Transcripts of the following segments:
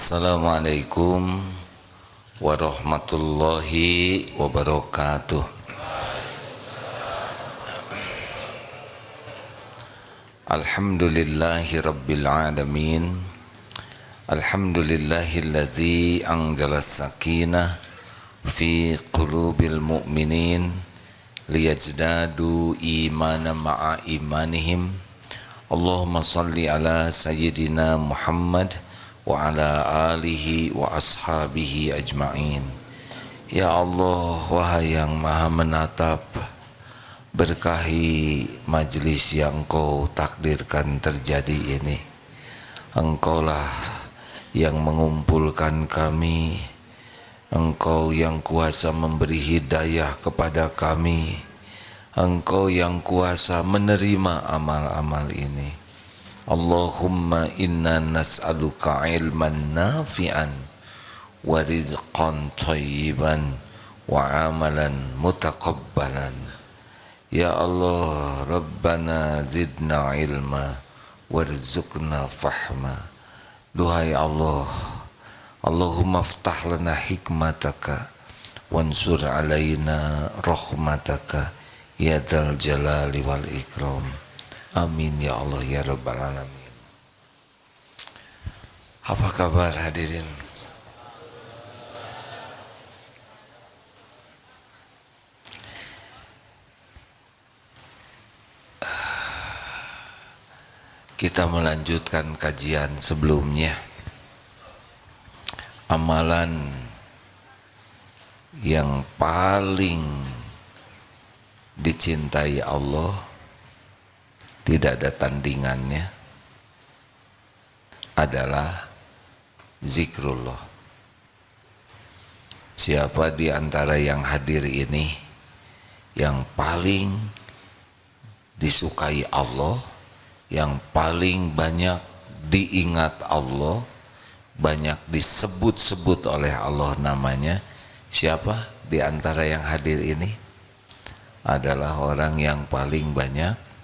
Assalamualaikum warahmatullahi wabarakatuh. Alhamdulillahi rabbil alamin. Alhamdulillahilladzi anzala sakinah fi qulubil mu'minin liyazdadu imanan ma'a imanihim. Allahumma salli ala sayyidina Muhammad wa ala alihi wa ashabihi ajma'in. Ya Allah, wahai yang maha menatap, berkahi majlis yang Engkau takdirkan terjadi ini. Engkaulah yang mengumpulkan kami, Engkau yang kuasa memberi hidayah kepada kami, Engkau yang kuasa menerima amal-amal ini. Allahumma inna nas'aluka ilman nafi'an wa rizqan thayyiban wa amalan mutaqabbalan. Ya Allah, Rabbana zidna ilma warzuqna fahma. Duhai Allah, Allahumma aftah lana hikmataka wansur alaina rahmataka ya dzal jalali wal ikram. Amin ya Allah ya Rabbal alamin. Apa kabar hadirin? Kita melanjutkan kajian sebelumnya. Amalan yang paling dicintai Allah, tidak ada tandingannya, adalah zikrullah. Siapa di antara yang hadir ini yang paling disukai Allah, yang paling banyak diingat Allah, banyak disebut-sebut oleh Allah namanya? Siapa di antara yang hadir ini? Adalah orang yang paling banyak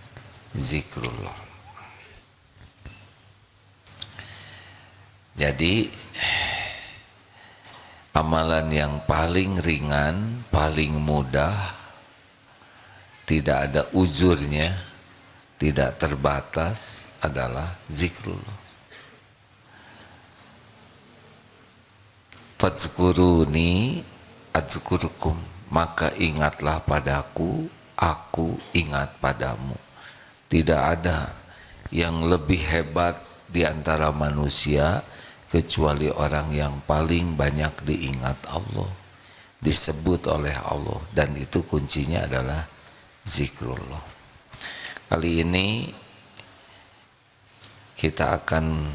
zikrullah. Jadi amalan yang paling ringan, paling mudah, tidak ada uzurnya, tidak terbatas, adalah zikrullah. Fadzkuruni adzkurkum, maka ingatlah padaku, aku ingat padamu. Tidak ada yang lebih hebat di antara manusia kecuali orang yang paling banyak diingat Allah, disebut oleh Allah, dan itu kuncinya adalah zikrullah. Kali ini kita akan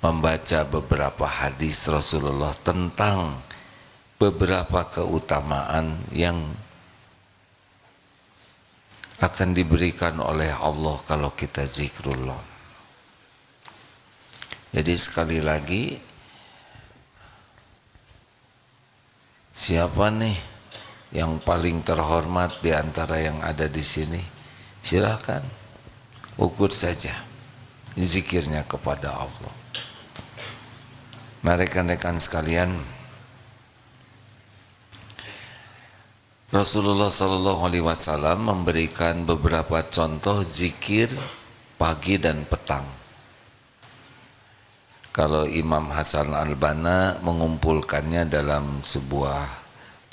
membaca beberapa hadis Rasulullah tentang beberapa keutamaan yang akan diberikan oleh Allah kalau kita zikrullah. Jadi sekali lagi, siapa nih yang paling terhormat di antara yang ada di sini? Silakan ukur saja zikirnya kepada Allah. Nah, rekan-rekan sekalian, Rasulullah SAW memberikan beberapa contoh zikir pagi dan petang. Kalau Imam Hasan Al-Banna mengumpulkannya dalam sebuah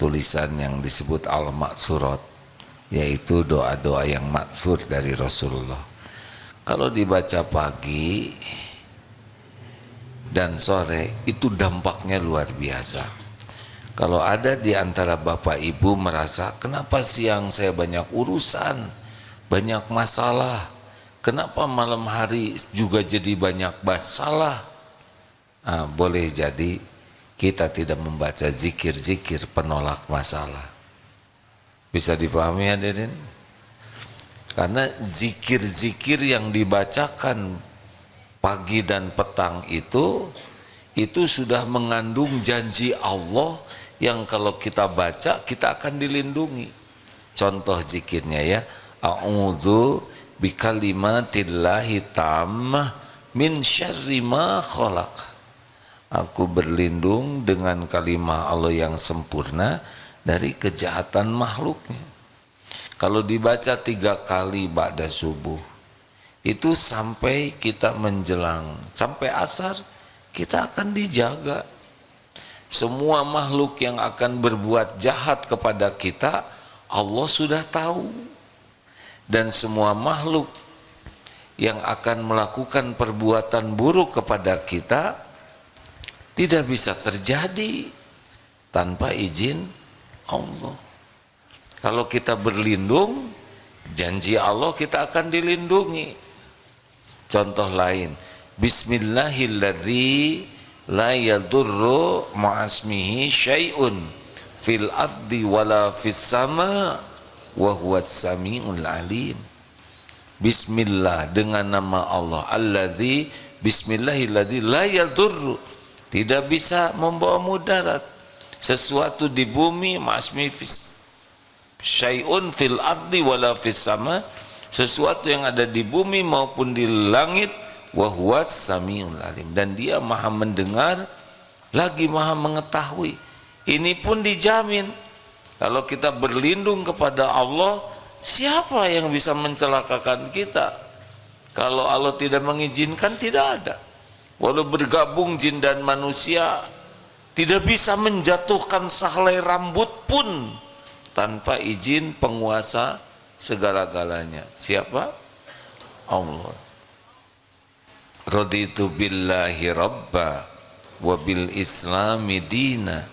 tulisan yang disebut Al-Ma'surat, yaitu doa-doa yang maksur dari Rasulullah. Kalau dibaca pagi dan sore itu dampaknya luar biasa. Kalau ada di antara bapak ibu merasa, kenapa siang saya banyak urusan, banyak masalah, kenapa malam hari juga jadi banyak masalah? Boleh jadi kita tidak membaca zikir-zikir penolak masalah. Bisa dipahami hadirin? Karena zikir-zikir yang dibacakan pagi dan petang itu sudah mengandung janji Allah yang kalau kita baca kita akan dilindungi. Contoh zikirnya ya, a'udzu bikalimatillahi tammah min syarri ma khalaq. Aku berlindung dengan kalimah Allah yang sempurna dari kejahatan makhluknya. Kalau dibaca 3 kali ba'da subuh, itu sampai kita menjelang, sampai asar, kita akan dijaga. Semua makhluk yang akan berbuat jahat kepada kita, Allah sudah tahu. Dan semua makhluk yang akan melakukan perbuatan buruk kepada kita, tidak bisa terjadi tanpa izin Allah. Kalau kita berlindung, janji Allah kita akan dilindungi. Contoh lain, Bismillahilladzi la yadurru ma'asmihi syai'un fil ardi wala fis sama wa huwas samiul alim. Bismillah, dengan nama Allah, alladzi, Bismillahilladzi la yadurru, tidak bisa membawa mudarat sesuatu di bumi, ma'asmi syai'un fil ardi wala fis sama, sesuatu yang ada di bumi maupun di langit, wa huwas samiul alim, dan dia maha mendengar lagi maha mengetahui. Ini pun dijamin. Kalau kita berlindung kepada Allah, siapa yang bisa mencelakakan kita? Kalau Allah tidak mengizinkan, tidak ada. Walau bergabung jin dan manusia, tidak bisa menjatuhkan sehelai rambut pun tanpa izin penguasa segala-galanya. Siapa? Allah. Raditu billahi rabba wa bil islami dina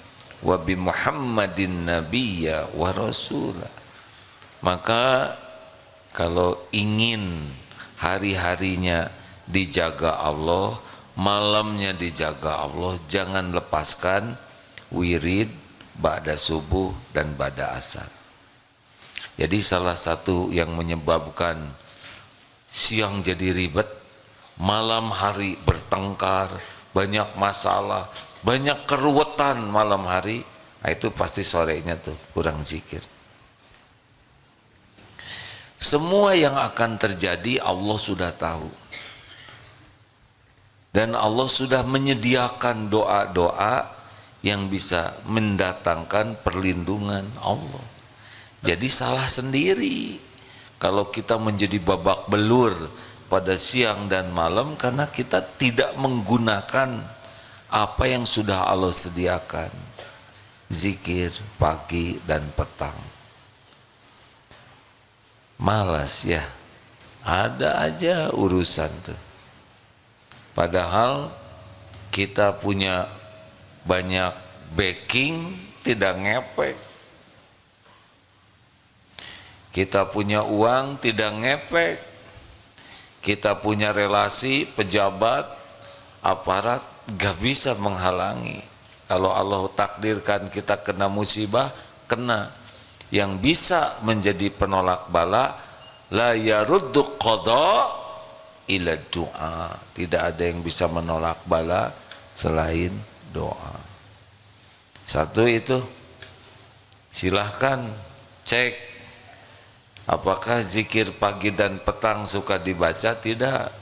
wa bi muhammadin nabiyya wa rasulah. Maka kalau ingin hari-harinya dijaga Allah, malamnya dijaga Allah, jangan lepaskan wirid ba'da subuh dan ba'da asar. Jadi salah satu yang menyebabkan siang jadi ribet, malam hari bertengkar, banyak masalah, banyak keruwetan malam hari, itu pasti sorenya tuh kurang zikir. Semua yang akan terjadi Allah sudah tahu. Dan Allah sudah menyediakan doa-doa yang bisa mendatangkan perlindungan Allah. Jadi salah sendiri kalau kita menjadi babak belur pada siang dan malam karena kita tidak menggunakan apa yang sudah Allah sediakan. Zikir pagi dan petang. Malas ya, ada aja urusan tuh. Padahal kita punya banyak backing, tidak ngepek. Kita punya uang, tidak ngepek. Kita punya relasi, pejabat, aparat, gak bisa menghalangi. Kalau Allah takdirkan kita kena musibah, kena. Yang bisa menjadi penolak bala, la yaruddu qada ila doa. Tidak ada yang bisa menolak bala selain doa. Satu itu, silahkan cek apakah zikir pagi dan petang suka dibaca. Tidak.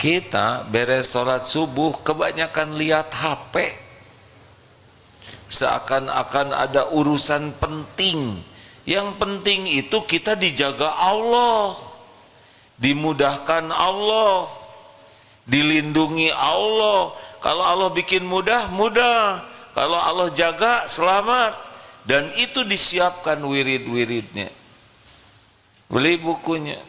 Kita beres sholat subuh kebanyakan lihat HP, seakan-akan ada urusan penting. Yang penting itu kita dijaga Allah, dimudahkan Allah, dilindungi Allah. Kalau Allah bikin mudah, mudah. Kalau Allah jaga, selamat. Dan itu disiapkan wirid-wiridnya. Beli bukunya,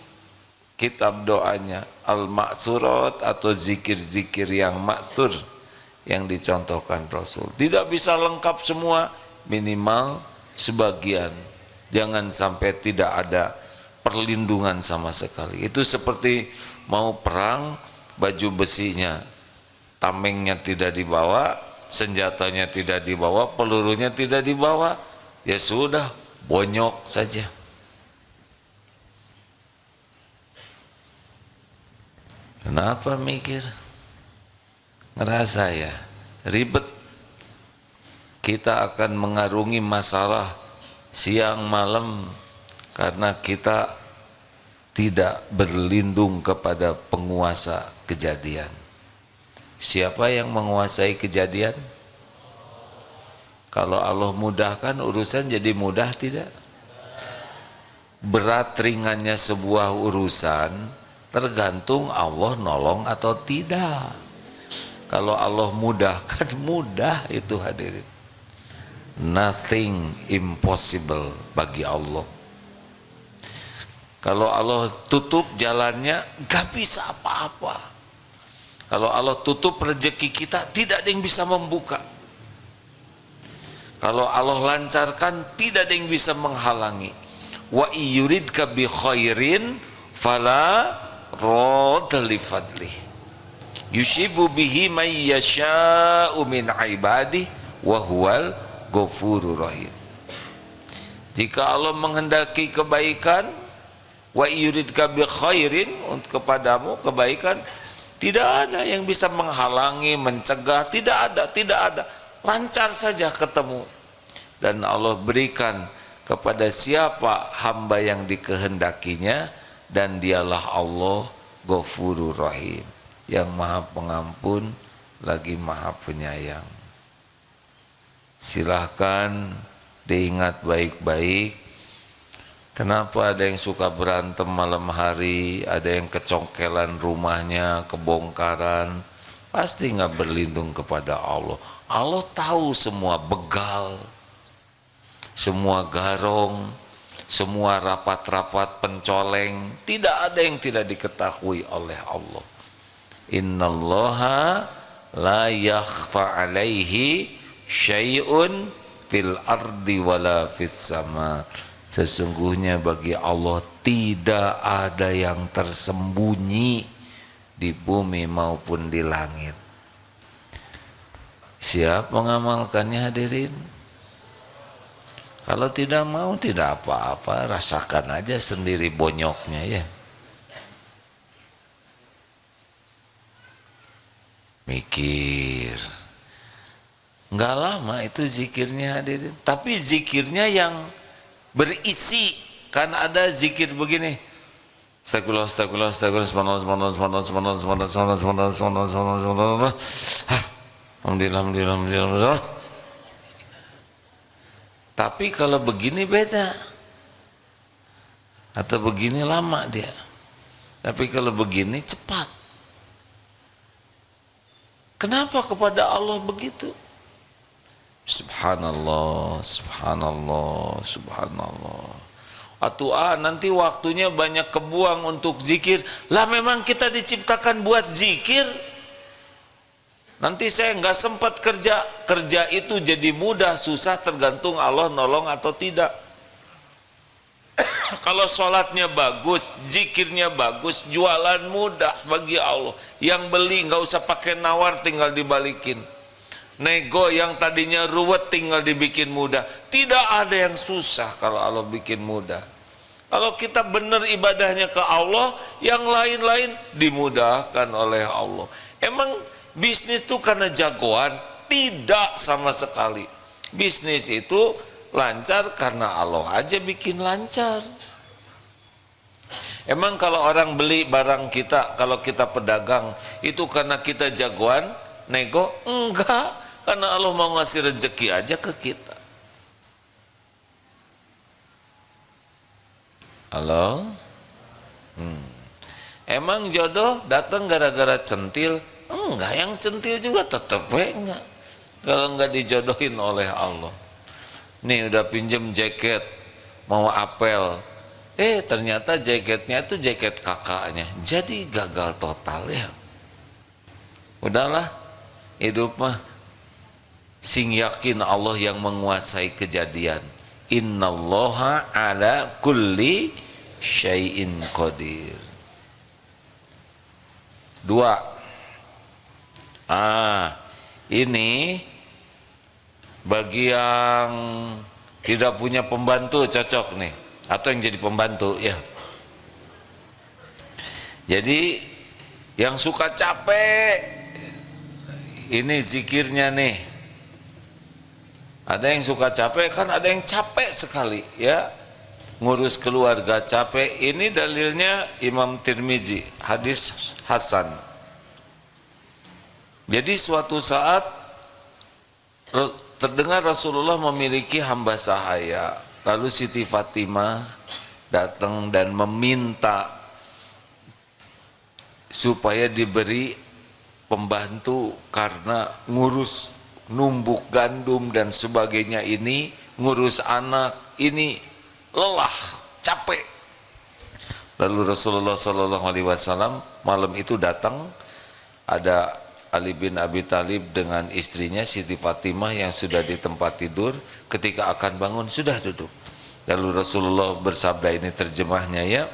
kitab doanya, Al-Ma'surat atau zikir-zikir yang maksur yang dicontohkan Rasul. Tidak bisa lengkap semua, minimal sebagian. Jangan sampai tidak ada perlindungan sama sekali. Itu seperti mau perang, baju besinya, tamengnya tidak dibawa, senjatanya tidak dibawa, pelurunya tidak dibawa, ya sudah, bonyok saja. Kenapa mikir? Ngerasa ya ribet. Kita akan mengarungi masalah siang malam karena kita tidak berlindung kepada penguasa kejadian. Siapa yang menguasai kejadian? Kalau Allah mudahkan urusan jadi mudah tidak? Berat ringannya sebuah urusan tergantung Allah nolong atau tidak. Kalau Allah mudahkan, mudah itu hadirin. Nothing impossible bagi Allah. Kalau Allah tutup jalannya, gak bisa apa-apa. Kalau Allah tutup rezeki kita, tidak ada yang bisa membuka. Kalau Allah lancarkan, tidak ada yang bisa menghalangi. Wa yuridka bi khairin fala radda li fadlih. Yushibu bihi may yasha'u min ibadihi wa huwal ghafurur rahim. Jika Allah menghendaki kebaikan, wa yuridka bi khairin, untuk kepadamu kebaikan, tidak ada yang bisa menghalangi, mencegah, tidak ada. Lancar saja ketemu. Dan Allah berikan kepada siapa hamba yang dikehendakinya, dan dialah Allah Ghafurur Rahim, yang maha pengampun lagi maha penyayang. Silahkan diingat baik-baik. Kenapa ada yang suka berantem malam hari, ada yang kecongkelan rumahnya, kebongkaran? Pasti nggak berlindung kepada Allah. Allah tahu semua begal, semua garong, semua rapat-rapat pencoleng. Tidak ada yang tidak diketahui oleh Allah. Innallaha la yakhfa alaihi syai'un fil ardi wala fis sama. Sesungguhnya bagi Allah tidak ada yang tersembunyi di bumi maupun di langit. Siap mengamalkannya hadirin? Kalau tidak mau tidak apa-apa, rasakan aja sendiri bonyoknya ya. Mikir. Enggak lama itu zikirnya hadirin, tapi zikirnya yang berisi. Kan ada zikir begini, astagfirullah, astagfirullah, astagfirullah, subhanallah, alhamdulillah. Tapi kalau begini beda, atau begini lama dia, tapi kalau begini cepat. Kenapa kepada Allah begitu? Subhanallah, subhanallah, subhanallah. Atau nanti waktunya banyak kebuang untuk zikir. Lah memang kita diciptakan buat zikir. Nanti saya nggak sempat kerja. Kerja itu jadi mudah, susah, tergantung Allah nolong atau tidak. Kalau sholatnya bagus, zikirnya bagus, jualan mudah bagi Allah. Yang beli nggak usah pakai nawar, tinggal dibalikin. Nego yang tadinya ruwet tinggal dibikin mudah. Tidak ada yang susah kalau Allah bikin mudah. Kalau kita benar ibadahnya ke Allah, yang lain-lain dimudahkan oleh Allah. Emang bisnis itu karena jagoan? Tidak sama sekali. Bisnis itu lancar karena Allah aja bikin lancar. Emang kalau orang beli barang kita, kalau kita pedagang, itu karena kita jagoan nego? Enggak. Karena Allah mau ngasih rezeki aja ke kita. Halo? Emang jodoh datang gara-gara centil? Enggak, yang centil juga tetep enggak. Kalau enggak dijodohin oleh Allah. Nih udah pinjem jaket, mau apel. Ternyata jaketnya itu jaket kakaknya. Jadi gagal total ya. Udahlah, hidup mah sing yakin Allah yang menguasai kejadian. Innallaha ala kulli syai'in qadir. 2. Ini bagi yang tidak punya pembantu cocok nih, atau yang jadi pembantu ya. Jadi yang suka capek, ini zikirnya nih. Ada yang suka capek, kan ada yang capek sekali ya, ngurus keluarga capek. Ini dalilnya Imam Tirmizi, hadis Hasan. Jadi suatu saat terdengar Rasulullah memiliki hamba sahaya. Lalu Siti Fatimah datang dan meminta supaya diberi pembantu karena ngurus numbuk gandum dan sebagainya ini, ngurus anak ini lelah, capek. Lalu Rasulullah SAW malam itu datang, ada Ali bin Abi Thalib dengan istrinya Siti Fatimah yang sudah di tempat tidur. Ketika akan bangun sudah duduk. Lalu Rasulullah bersabda, ini terjemahnya ya,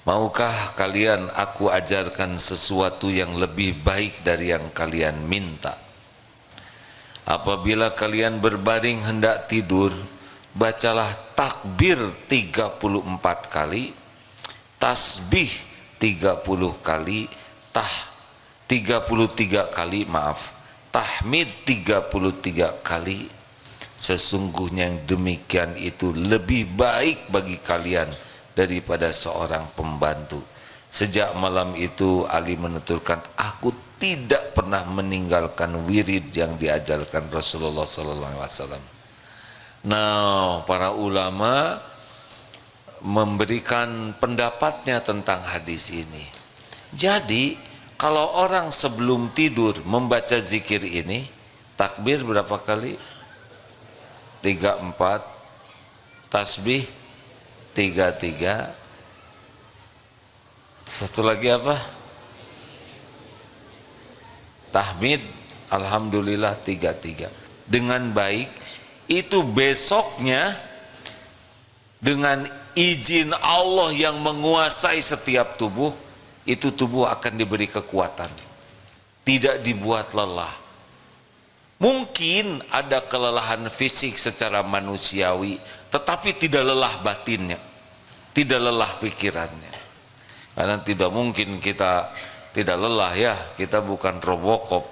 maukah kalian aku ajarkan sesuatu yang lebih baik dari yang kalian minta? Apabila kalian berbaring hendak tidur, bacalah takbir 34 kali, tasbih 30 kali, 33 kali, tahmid 33 kali. Sesungguhnya yang demikian itu lebih baik bagi kalian daripada seorang pembantu. Sejak malam itu Ali menuturkan, aku tidak pernah meninggalkan wirid yang diajarkan Rasulullah SAW. Nah, para ulama memberikan pendapatnya tentang hadis ini. Jadi kalau orang sebelum tidur membaca zikir ini, takbir berapa kali? 34, tasbih 33, satu lagi apa? Tahmid alhamdulillah 33. Dengan baik itu besoknya dengan izin Allah yang menguasai setiap tubuh, itu tubuh akan diberi kekuatan, tidak dibuat lelah. Mungkin ada kelelahan fisik secara manusiawi, tetapi tidak lelah batinnya, tidak lelah pikirannya. Karena tidak mungkin kita tidak lelah ya, kita bukan Robocop.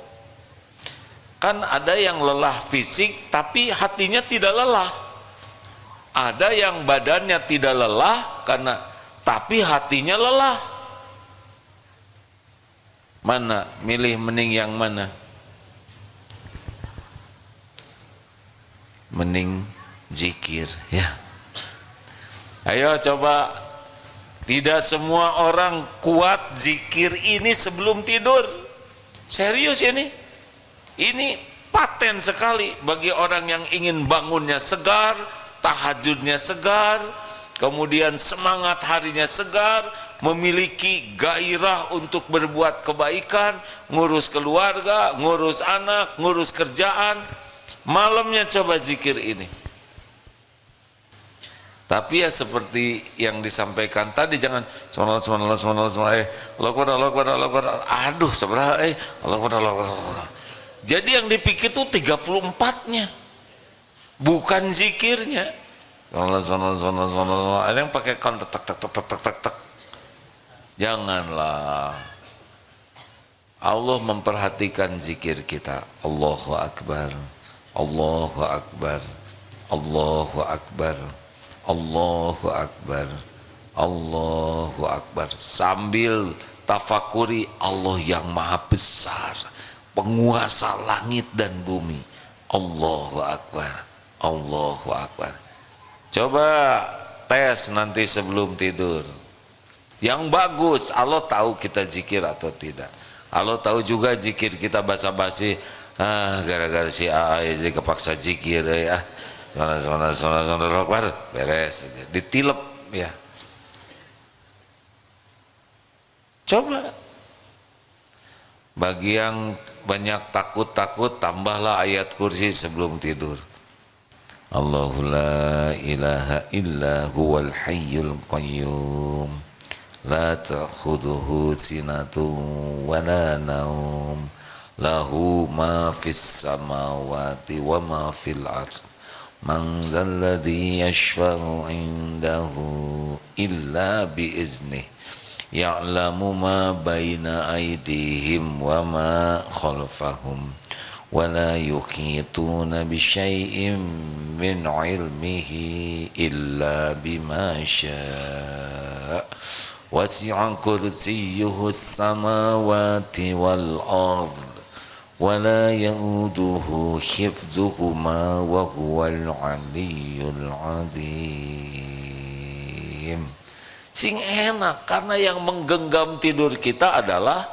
Kan ada yang lelah fisik tapi hatinya tidak lelah. Ada yang badannya tidak lelah karena tapi hatinya lelah. Mana? Milih mending yang mana? Mending zikir ya. Ayo coba, tidak semua orang kuat zikir ini sebelum tidur. Serius ini. Ini paten sekali bagi orang yang ingin bangunnya segar, tahajudnya segar, kemudian semangat harinya segar, memiliki gairah untuk berbuat kebaikan, ngurus keluarga, ngurus anak, ngurus kerjaan. Malamnya coba zikir ini. Tapi ya seperti yang disampaikan tadi, jangan aduh seberapa Jadi yang dipikir tuh 34-nya, bukan zikirnya. Ada yang pakai count tak. Janganlah. Allah memperhatikan zikir kita. Allahu Akbar, Allahu Akbar, Allahu Akbar, Allahu Akbar, Allahu Akbar, sambil tafakuri Allah yang maha besar, penguasa langit dan bumi. Allahu Akbar, Allahu Akbar. Coba tes nanti sebelum tidur. Yang bagus, Allah tahu kita zikir atau tidak. Allah tahu juga zikir kita basa-basi, gara-gara si A jadi kepaksa zikir ya. Beres aja, ditilep ya. Coba. Bagi yang banyak takut-takut, tambahlah ayat kursi sebelum tidur. Allahu la ilaha illa huwal hayyul qayyum, la ta'khudhuhu sinatun wa la naum, lahu ma fis samawati wa ma fil ardh, man dzalladzi yashfa'u indahu illa biiznihi, ya'lamu ma baina aydihim wa ma khalfahum, wa la yuhituna bisyai'in min ilmihi illa bima syaa', wasi'a kursiyyuhu samawati wal ard wa la ya'uduhu hifdzuhuma wa huwal aliyyul azim. Sing enak karena yang menggenggam tidur kita adalah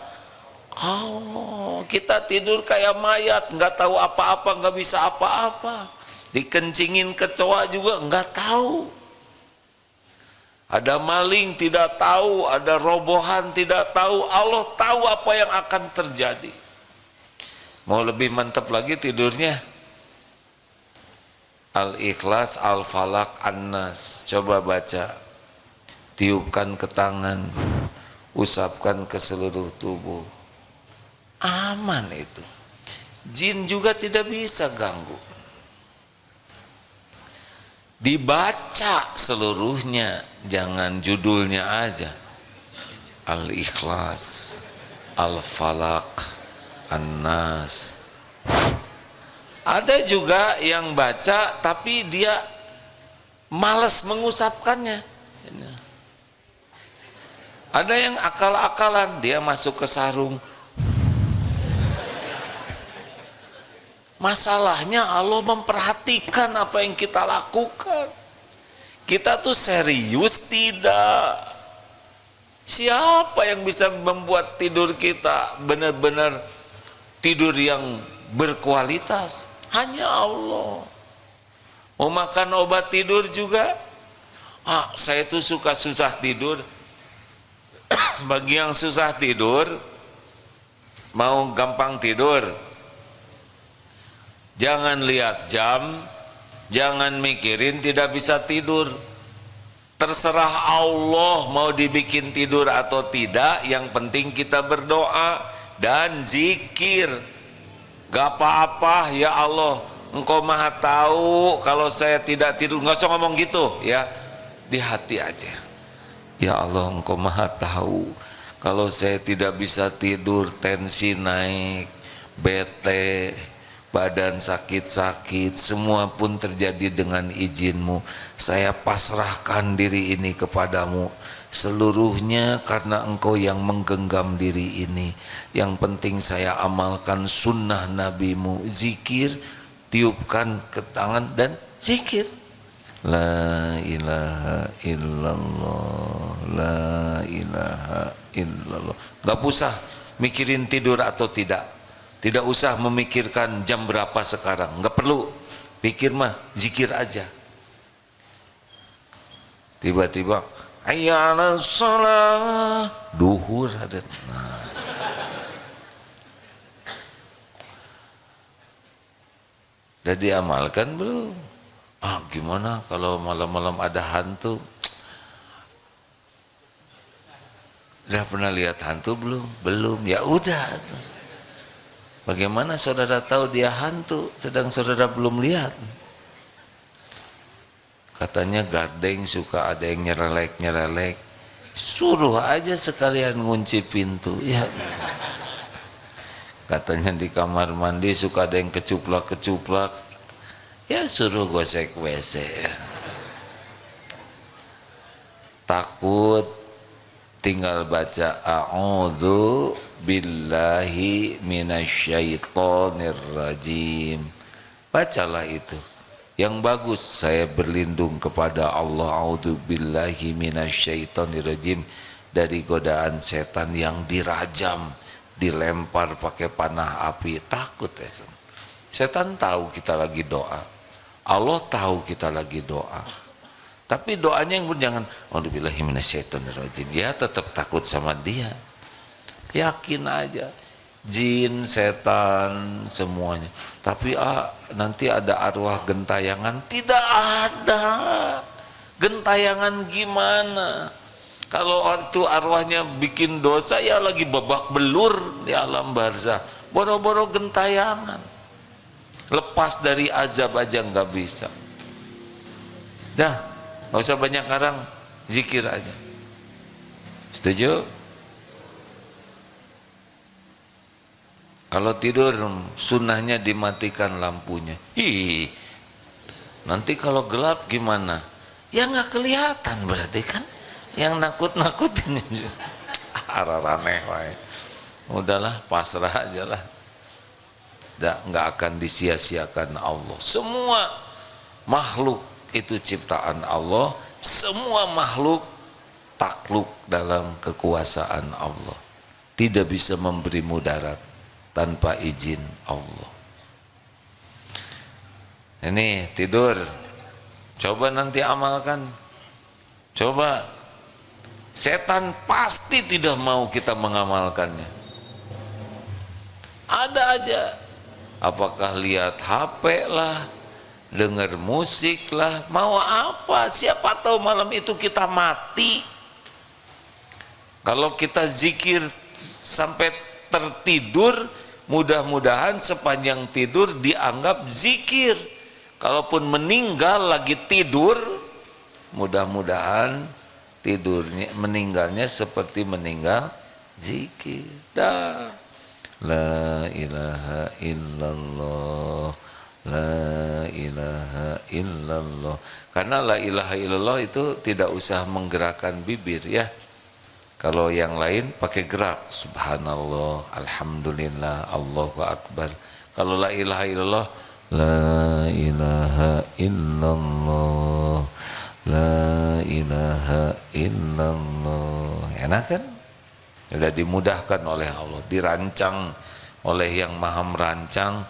Allah. Kita tidur kayak mayat, nggak tahu apa-apa, nggak bisa apa-apa. Dikencingin kecoa juga nggak tahu. Ada maling tidak tahu, ada robohan tidak tahu. Allah tahu apa yang akan terjadi. Mau lebih mantap lagi tidurnya? Al-Ikhlas, Al-Falaq, An-Nas. Coba baca. Tiupkan ke tangan, usapkan ke seluruh tubuh. Aman itu. Jin juga tidak bisa ganggu. Dibaca seluruhnya, jangan judulnya aja. Al-Ikhlas, Al-Falaq, An-Nas. Ada juga yang baca tapi dia malas mengusapkannya. Ada yang akal-akalan, dia masuk ke sarung. Masalahnya Allah memperhatikan apa yang kita lakukan. Kita tuh serius tidak? Siapa yang bisa membuat tidur kita benar-benar tidur yang berkualitas? Hanya Allah. Mau makan obat tidur juga? Saya tuh suka susah tidur. Bagi yang susah tidur, mau gampang tidur, jangan lihat jam, jangan mikirin tidak bisa tidur. Terserah Allah mau dibikin tidur atau tidak, yang penting kita berdoa dan zikir. Gak apa-apa, ya Allah, Engkau maha tahu kalau saya tidak tidur. Nggak usah ngomong gitu ya, di hati aja. Ya Allah, Engkau maha tahu kalau saya tidak bisa tidur, tensi naik, bete, badan sakit-sakit, semua pun terjadi dengan izin-Mu. Saya pasrahkan diri ini kepadamu seluruhnya karena Engkau yang menggenggam diri ini. Yang penting saya amalkan sunnah Nabi-Mu, zikir, tiupkan ke tangan dan zikir. La ilaha illallah, la ilaha illallah. Gak usah mikirin tidur atau tidak. Tidak usah memikirkan jam berapa sekarang. Gak perlu. Pikir mah zikir aja. Tiba-tiba hayya 'alas shalah, duhur ada. Nah. Udah diamalkan belum? Gimana kalau malam-malam ada hantu? Udah pernah lihat hantu belum? Belum. Ya udah. Bagaimana saudara tahu dia hantu sedang saudara belum lihat? Katanya gardeng suka ada yang nyerelek-nyerelek. Suruh aja sekalian ngunci pintu. Ya. Katanya di kamar mandi suka ada yang kecuplak-kecuplak. Ya suruh gosek WC. Takut, tinggal baca a'udzu billahi minasyaitonir rajim. Bacalah itu. Yang bagus, saya berlindung kepada Allah, a'udzu billahi minasyaitonir rajim, dari godaan setan yang dirajam, dilempar pakai panah api. Takut ya. Setan tahu kita lagi doa. Allah tahu kita lagi doa. Tapi doanya yang pun jangan a'udzubillahi minasyaitonirrajim. Ya tetap takut sama dia. Yakin aja. Jin, setan, semuanya. Tapi nanti ada arwah gentayangan. Tidak ada. Gentayangan gimana? Kalau itu arwahnya bikin dosa, ya lagi babak belur di alam barzah. Boro-boro gentayangan. Lepas dari azab aja nggak bisa. Dah, nggak usah banyak ngarang, zikir aja. Setuju? Kalau tidur sunnahnya dimatikan lampunya. Nanti kalau gelap gimana? Ya nggak kelihatan berarti kan? yang nakut-nakutin araraneh wae. Udahlah, pasrah aja lah. Nggak akan disia-siakan Allah. Semua makhluk itu ciptaan Allah, semua makhluk takluk dalam kekuasaan Allah. Tidak bisa memberi mudarat tanpa izin Allah. Ini tidur, coba nanti amalkan. Coba, setan pasti tidak mau kita mengamalkannya. Ada aja, apakah lihat HP lah, dengar musik lah, mau apa, siapa tahu malam itu kita mati. Kalau kita zikir sampai tertidur, mudah-mudahan sepanjang tidur dianggap zikir. Kalaupun meninggal lagi tidur, mudah-mudahan tidurnya, meninggalnya seperti meninggal zikir. Dah. La ilaha illallah, la ilaha illallah. Karena la ilaha illallah itu tidak usah menggerakkan bibir ya. Kalau yang lain pakai gerak, subhanallah, alhamdulillah, Allahu akbar. Kalau la ilaha illallah, la ilaha illallah, la ilaha illallah. Enak kan? Sudah dimudahkan oleh Allah, dirancang oleh yang maha merancang.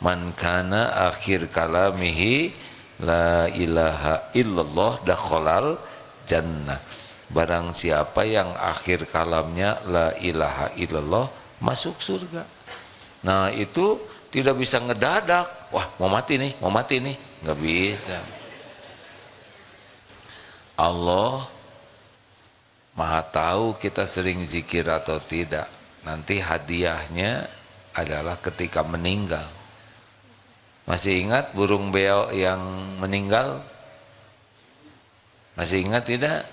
Man kana akhir kalamihi la ilaha illallah dakhalal jannah. Barang siapa yang akhir kalamnya la ilaha illallah, masuk surga. Nah itu tidak bisa ngedadak, wah mau mati nih, nggak bisa. Allah maha tahu kita sering zikir atau tidak. Nanti hadiahnya adalah ketika meninggal. Masih ingat burung beo yang meninggal? Masih ingat tidak?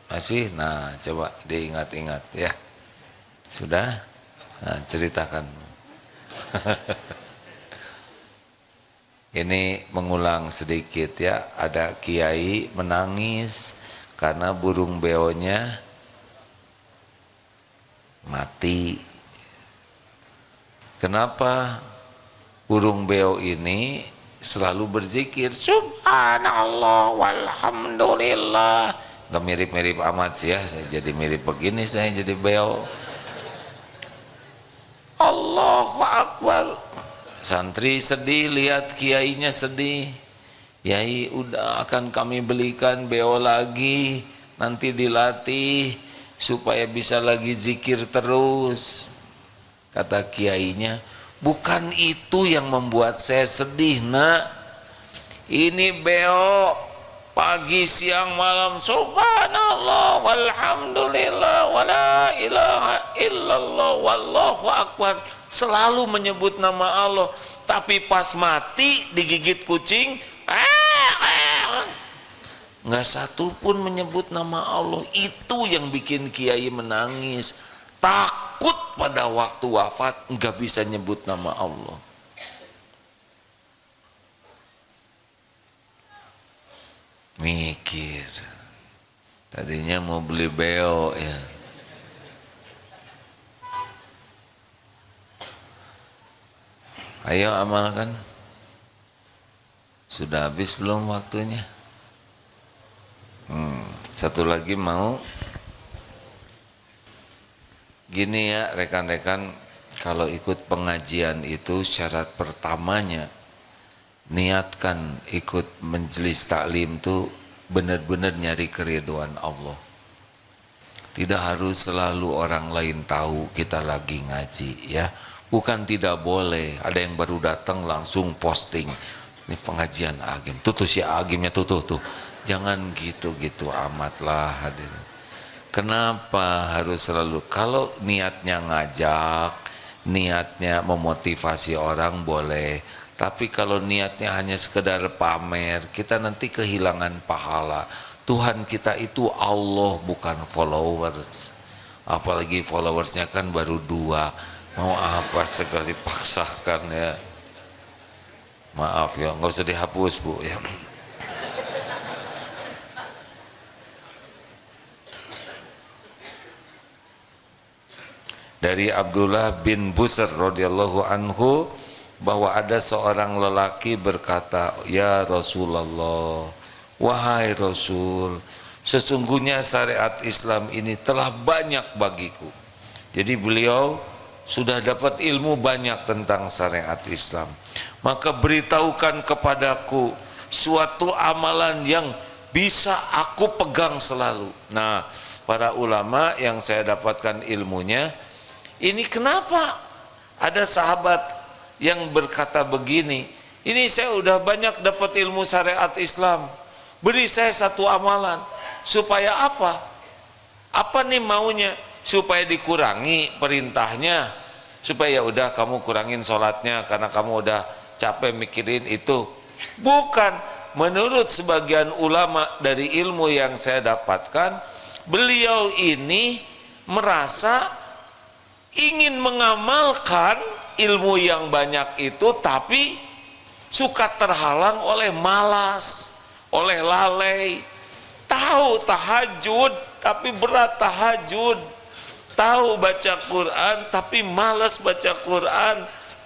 Masih? Nah coba diingat-ingat ya. Sudah? Nah, ceritakan. Ini mengulang sedikit ya. Ada kiai menangis karena burung beonya mati. Kenapa? Burung beo ini selalu berzikir subhanallah walhamdulillah. Gak mirip-mirip amat sih ya, saya jadi mirip begini, saya jadi beo. Allahu akbar. Santri sedih lihat kiainya sedih. Yai udah akan kami belikan beo lagi, nanti dilatih supaya bisa lagi zikir terus. Kata kiainya, bukan itu yang membuat saya sedih nak. Ini beo pagi siang malam subhanallah walhamdulillah wala ilaha illallah wallahu akbar, selalu menyebut nama Allah, tapi pas mati digigit kucing nggak satu pun menyebut nama Allah. Itu yang bikin kiai menangis, takut pada waktu wafat nggak bisa nyebut nama Allah. Mikir, tadinya mau beli beo ya, ayo amalkan. Sudah habis belum waktunya? Satu lagi mau gini ya rekan-rekan, kalau ikut pengajian itu syarat pertamanya niatkan ikut majelis taklim tuh benar-benar nyari keridhaan Allah. Tidak harus selalu orang lain tahu kita lagi ngaji ya. Bukan tidak boleh, ada yang baru datang langsung posting, ini pengajian Agim, tuh si Agimnya tuh. Jangan gitu-gitu amat lah hadirin. Kenapa harus selalu? Kalau niatnya ngajak, niatnya memotivasi orang boleh. Tapi kalau niatnya hanya sekedar pamer, kita nanti kehilangan pahala. Tuhan kita itu Allah, bukan followers. Apalagi followersnya kan baru 2. Mau apa sekali paksakan ya. Maaf ya, nggak usah dihapus bu ya. Dari Abdullah bin Busr radhiyallahu anhu bahwa ada seorang lelaki berkata, "Ya Rasulullah, wahai Rasul, sesungguhnya syariat Islam ini telah banyak bagiku." Jadi beliau sudah dapat ilmu banyak tentang syariat Islam. Maka beritahukan kepadaku suatu amalan yang bisa aku pegang selalu. Nah, para ulama yang saya dapatkan ilmunya, ini kenapa ada sahabat yang berkata begini, ini saya udah banyak dapat ilmu syariat Islam, beri saya satu amalan. Supaya apa? Apa nih maunya? Supaya dikurangi perintahnya, supaya ya udah kamu kurangin sholatnya karena kamu udah capek mikirin itu. Bukan. Menurut sebagian ulama dari ilmu yang saya dapatkan, beliau ini merasa ingin mengamalkan ilmu yang banyak itu, tapi suka terhalang oleh malas, oleh lalai. Tahu tahajud tapi berat tahajud, tahu baca Quran tapi malas baca Quran,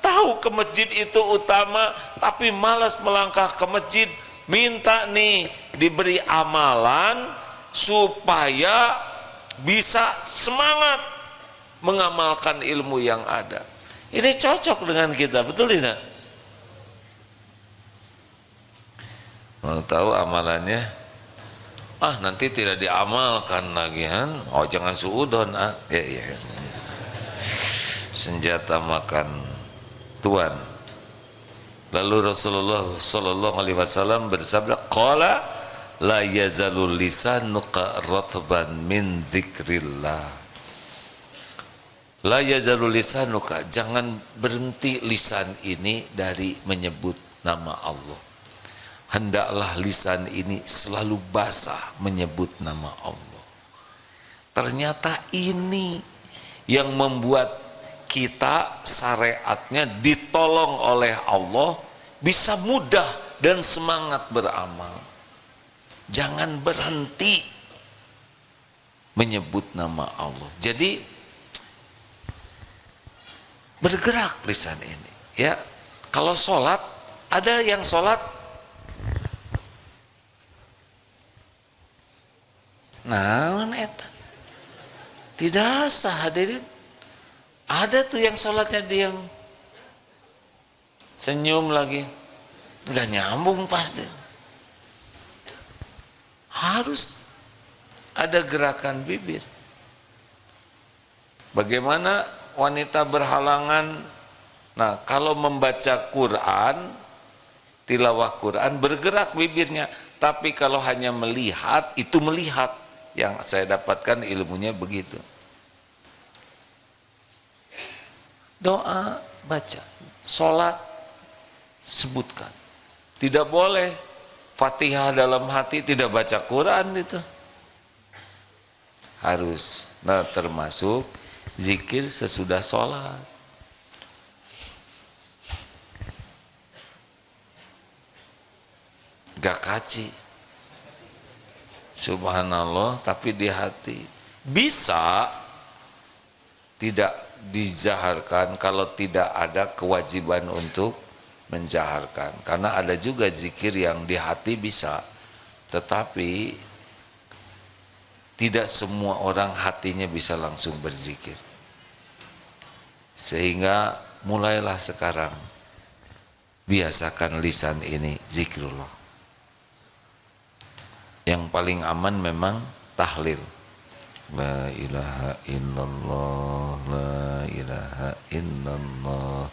tahu ke masjid itu utama tapi malas melangkah ke masjid. Minta nih diberi amalan supaya bisa semangat mengamalkan ilmu yang ada. Ini cocok dengan kita, betul tidak? Mau tahu amalannya? Ah, nanti tidak diamalkan lagi kan? Oh, jangan suudon, ah. Ya. Senjata makan tuan. Lalu Rasulullah sallallahu alaihi wasallam bersabda, qala la yazalul lisanuka ratban min dzikrillah. La yazalul lisanuka, jangan berhenti lisan ini dari menyebut nama Allah. Hendaklah lisan ini selalu basah menyebut nama Allah. Ternyata ini yang membuat kita syariatnya ditolong oleh Allah, bisa mudah dan semangat beramal. Jangan berhenti menyebut nama Allah. Jadi bergerak lisan ini, ya. Kalau sholat, ada yang sholat naon eta tidak sah, hadirin. Ada tuh yang sholatnya diam, senyum lagi, nggak nyambung pasti. Harus ada gerakan bibir. Bagaimana wanita berhalangan? Nah, kalau membaca Quran, tilawah Quran, bergerak bibirnya. Tapi kalau hanya melihat, itu melihat. Yang saya dapatkan ilmunya begitu. Doa, baca, sholat, sebutkan. Tidak boleh Fatihah dalam hati tidak baca Quran itu. Harus. Nah, termasuk zikir sesudah sholat. Gak kaci. Subhanallah, tapi di hati. Bisa tidak dijaharkan kalau tidak ada kewajiban untuk menjaharkan, karena ada juga zikir yang di hati bisa, tetapi tidak semua orang hatinya bisa langsung berzikir. Sehingga mulailah sekarang biasakan lisan ini zikrullah. Yang paling aman memang tahlil. La ilaha illallah, la ilaha illallah,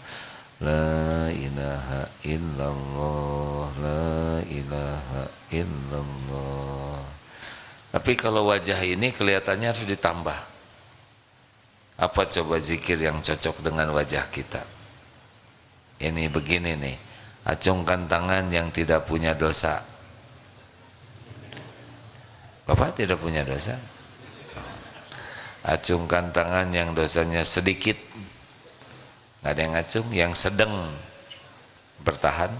la ilaha illallah, la ilaha illallah. Tapi kalau wajah ini kelihatannya harus ditambah. Apa coba zikir yang cocok dengan wajah kita? Ini begini nih, acungkan tangan yang tidak punya dosa. Bapak tidak punya dosa? Acungkan tangan yang dosanya sedikit, nggak ada yang acung, yang sedang bertahan.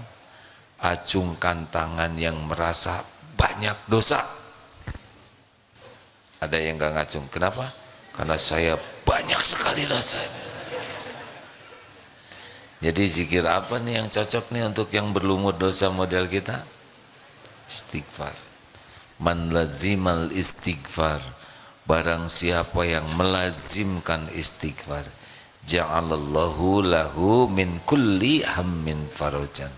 Acungkan tangan yang merasa banyak dosa. Ada yang nggak ngacung, kenapa? karena saya banyak sekali dosa. Jadi zikir apa nih yang cocok nih untuk yang berlumur dosa model kita? Istighfar. Man lazimal istighfar, barang siapa yang melazimkan istighfar, ja'alallahu lahu min kulli hammin farajan.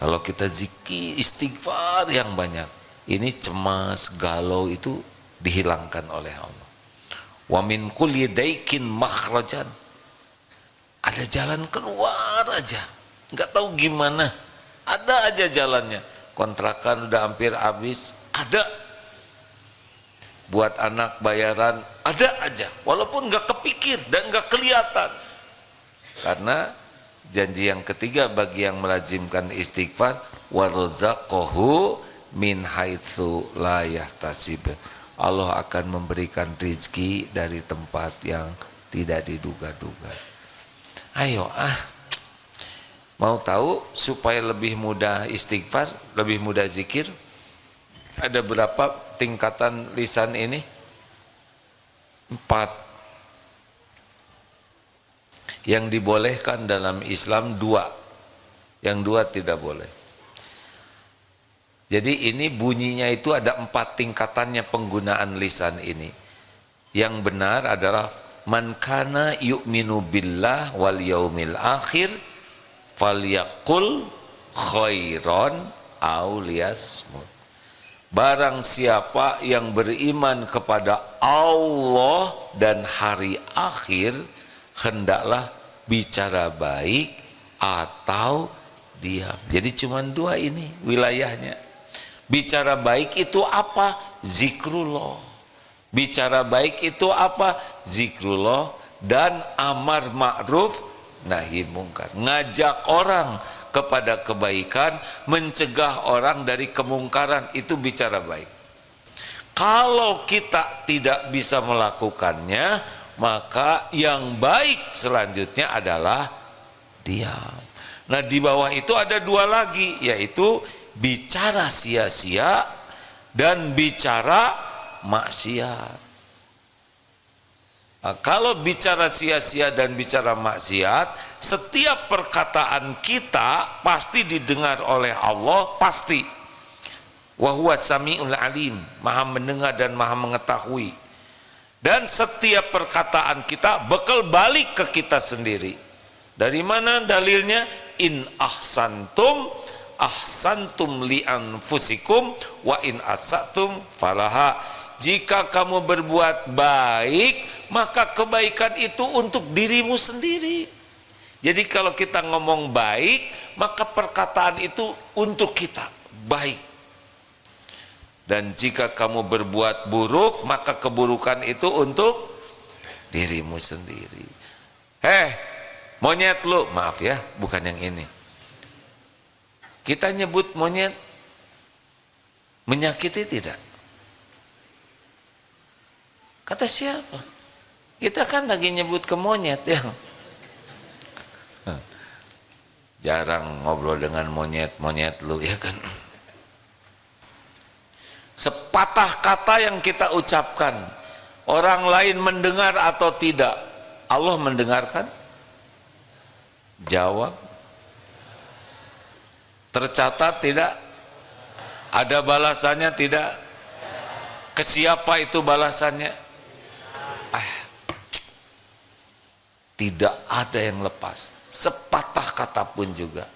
Kalau kita zikir istighfar yang banyak, ini cemas, galau itu dihilangkan oleh Allah. Wa min kulli daikin makhrajan, ada jalan keluar aja, nggak tahu gimana, ada aja jalannya. Kontrakan udah hampir habis, ada. Buat anak bayaran, ada aja, walaupun nggak kepikir dan nggak kelihatan. Karena janji yang ketiga bagi yang melazimkan istighfar, warzaqahu min haitsu la yahtasib. Allah akan memberikan rezeki dari tempat yang tidak diduga-duga. Ayo mau tahu supaya lebih mudah istighfar, lebih mudah zikir? Ada berapa tingkatan lisan ini? 4. Yang dibolehkan dalam Islam 2, yang 2 tidak boleh. Jadi ini bunyinya itu ada 4 tingkatannya penggunaan lisan ini. Yang benar adalah man kana yu'minu billah wal yaumil akhir falyaqul khairan aw liyasmut. Barang siapa yang beriman kepada Allah dan hari akhir, hendaklah bicara baik atau diam. Jadi cuma 2 ini wilayahnya. Bicara baik itu apa? Zikrullah. Bicara baik itu apa? Zikrullah dan amar ma'ruf nahi mungkar. Ngajak orang kepada kebaikan, mencegah orang dari kemungkaran, itu bicara baik. Kalau kita tidak bisa melakukannya, maka yang baik selanjutnya adalah diam. Nah, di bawah itu ada 2 lagi, yaitu bicara sia-sia dan bicara maksiat. Nah, kalau bicara sia-sia dan bicara maksiat, setiap perkataan kita pasti didengar oleh Allah, pasti. Wa huwa samiul alim, maha mendengar dan maha mengetahui. Dan setiap perkataan kita bakal balik ke kita sendiri. Dari mana dalilnya? In ahsantum ahsantum li anfusikum wa in asatum falaha. Jika kamu berbuat baik, maka kebaikan itu untuk dirimu sendiri. Jadi kalau kita ngomong baik, maka perkataan itu untuk kita, baik. Dan jika kamu berbuat buruk, maka keburukan itu untuk dirimu sendiri. Monyet lu, maaf ya, bukan yang ini. Kita nyebut monyet menyakiti tidak? Kata siapa? Kita kan lagi nyebut ke monyet ya. Jarang ngobrol dengan monyet lu ya kan. Sepatah kata yang kita ucapkan, orang lain mendengar atau tidak, Allah mendengarkan? Jawab. Tercatat tidak? Ada balasannya tidak? Ke siapa itu balasannya? Tidak ada yang lepas, sepatah kata pun juga.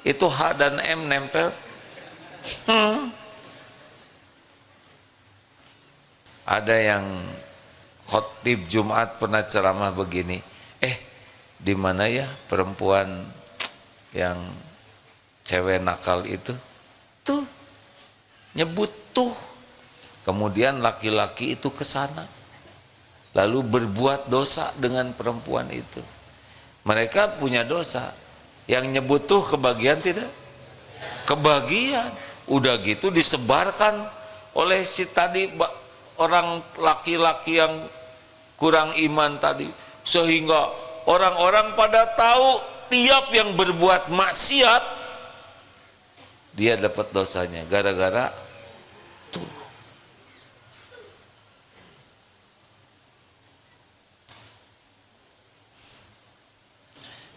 Itu H dan M nempel. Ada yang khotib Jumat pernah ceramah begini, di mana ya perempuan yang cewek nakal itu? Tuh, nyebut tuh. Kemudian laki-laki itu ke sana, lalu berbuat dosa dengan perempuan itu. Mereka punya dosa. Yang nyebut tuh kebagian tidak? Kebagian. Udah gitu disebarkan oleh si tadi orang laki-laki yang kurang iman tadi, sehingga orang-orang pada tahu tiap yang berbuat maksiat dia dapat dosanya gara-gara tuh.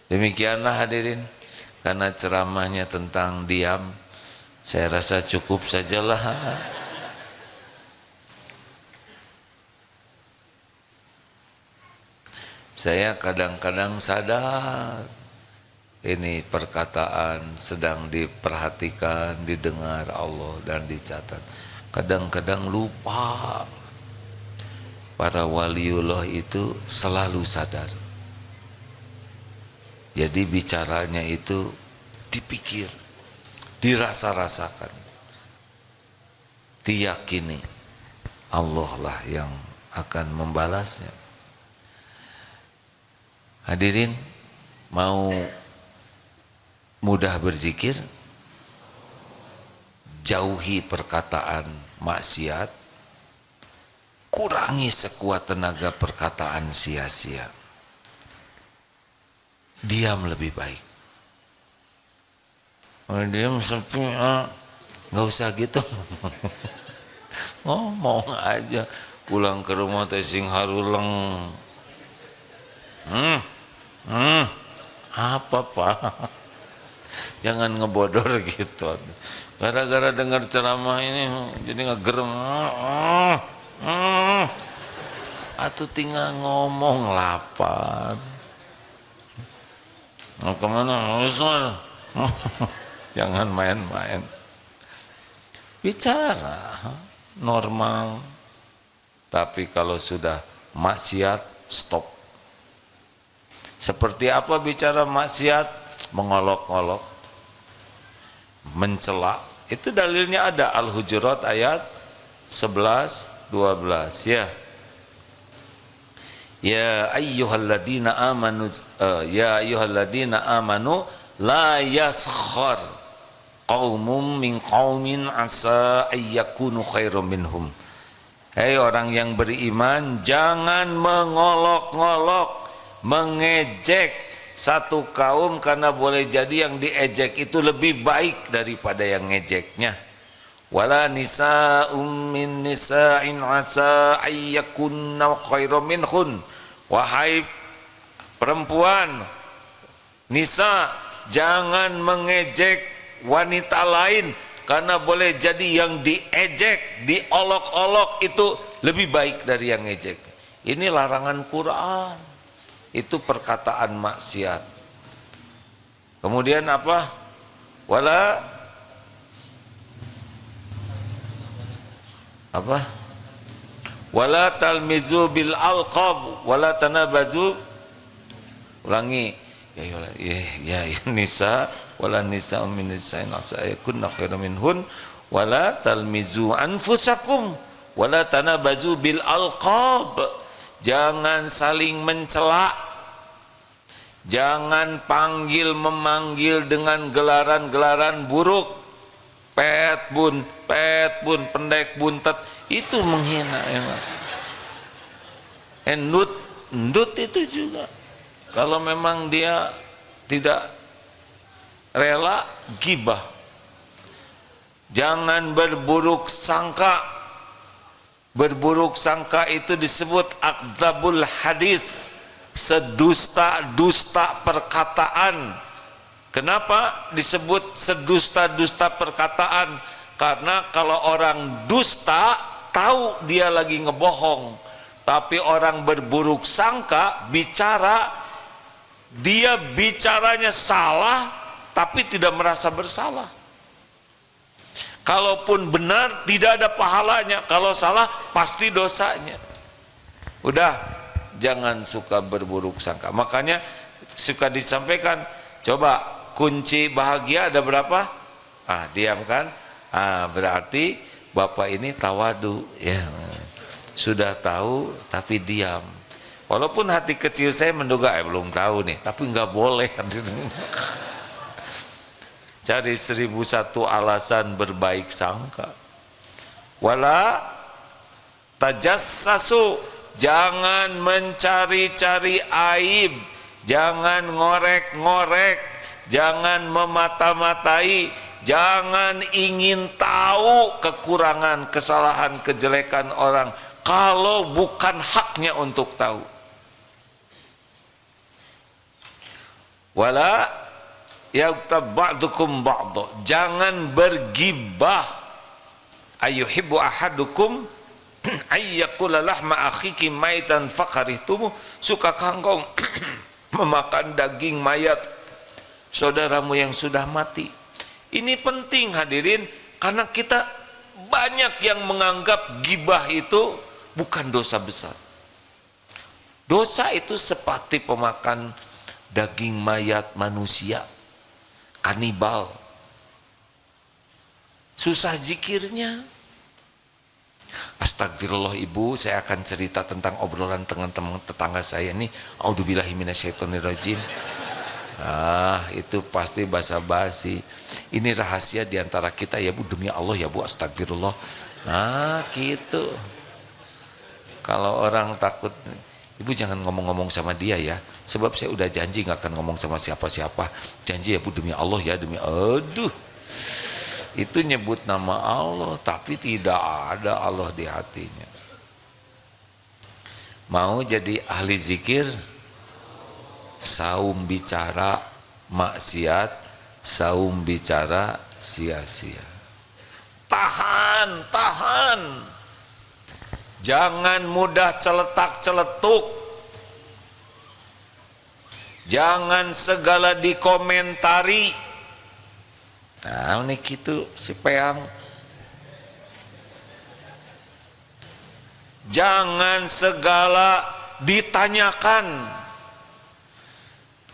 Demikianlah hadirin, karena ceramahnya tentang diam, saya rasa cukup sajalah. Saya kadang-kadang sadar ini perkataan sedang diperhatikan, didengar Allah dan dicatat. Kadang-kadang lupa. Para waliullah itu selalu sadar. Jadi bicaranya itu dipikir, dirasa-rasakan, diyakini Allah lah yang akan membalasnya. Hadirin, mau mudah berzikir, jauhi perkataan maksiat, kurangi sekuat tenaga perkataan sia-sia. Diam lebih baik. Diam sepi, nggak usah gitu. Ngomong aja, pulang ke rumah teh sing haruleng. Apa Pak? Jangan ngebodor gitu. Gara-gara dengar ceramah ini jadi ngegerem. Atuh tinggal ngomong lapar. Mau kemana? Jangan main-main. Bicara normal. Tapi kalau sudah maksiat, stop. Seperti apa bicara maksiat? Mengolok-olok, mencela. Itu dalilnya ada, Al-Hujurat ayat 11, 12 ya. Ya ayyuhalladzina amanu la yaskhar qaumum min qaumin asa ayyakunu khairum minhum. Hei orang yang beriman, jangan mengolok-ngolok, mengejek satu kaum karena boleh jadi yang diejek itu lebih baik daripada yang ngejeknya. Wala nisa'um min nisa'in asa ayyakunna khairum minhun. Wahai perempuan, nisa, jangan mengejek wanita lain karena boleh jadi yang diejek, diolok-olok itu lebih baik dari yang ngejek. Ini larangan Quran. Itu perkataan maksiat. Kemudian apa? Wala apa? Wala talmizu bil alqab wala tanabazu. Ulangi. Ya nisa wala nisa min nisa'in kunna khairan minhun wala talmizu anfusakum wala tanabazu bil alqab. Jangan saling mencela, jangan panggil memanggil dengan gelaran-gelaran buruk, pet bun, pendek buntet, itu menghina emang. Endut itu juga. Kalau memang dia tidak rela, gibah. Jangan berburuk sangka. Berburuk sangka itu disebut akdzabul hadis, sedusta-dusta perkataan. Kenapa disebut sedusta-dusta perkataan? Karena kalau orang dusta tahu dia lagi ngebohong, tapi orang berburuk sangka bicara, dia bicaranya salah tapi tidak merasa bersalah. Kalaupun benar tidak ada pahalanya, kalau salah pasti dosanya. Udah, jangan suka berburuk sangka. Makanya suka disampaikan, coba kunci bahagia ada berapa? Diam kan? Berarti bapak ini tawadu ya. Sudah tahu tapi diam. Walaupun hati kecil saya menduga belum tahu nih, tapi nggak boleh. Cari 1001 alasan berbaik sangka. Wala tajassasu, jangan mencari-cari aib, jangan ngorek-ngorek, jangan memata-matai, jangan ingin tahu kekurangan, kesalahan, kejelekan orang kalau bukan haknya untuk tahu. Wala yaghtab ba'dukum ba'dha, jangan bergibah. Ayuhibbu ahadukum ayyakula lahma akhiki maitan fakarihtumu, sukakah engkau memakan daging mayat saudaramu yang sudah mati? Ini penting hadirin, karena kita banyak yang menganggap gibah itu bukan dosa besar. Dosa itu seperti pemakan daging mayat manusia, kanibal. Susah zikirnya. Astagfirullah ibu, saya akan cerita tentang obrolan teman-teman tetangga saya ini. A'udzubillahi minasyaitonirrajim. Itu pasti basa-basi. Ini rahasia diantara kita ya bu, demi Allah ya bu, astagfirullah. Gitu. Kalau orang takut, ibu jangan ngomong-ngomong sama dia ya, sebab saya udah janji gak akan ngomong sama siapa-siapa. Janji ya bu, demi Allah ya, demi. Aduh, itu nyebut nama Allah tapi tidak ada Allah di hatinya. Mau jadi ahli zikir, saum bicara maksiat, saum bicara sia-sia. Tahan. Jangan mudah celetak-celetuk. Jangan segala dikomentari. Ini gitu si Peang. Jangan segala ditanyakan.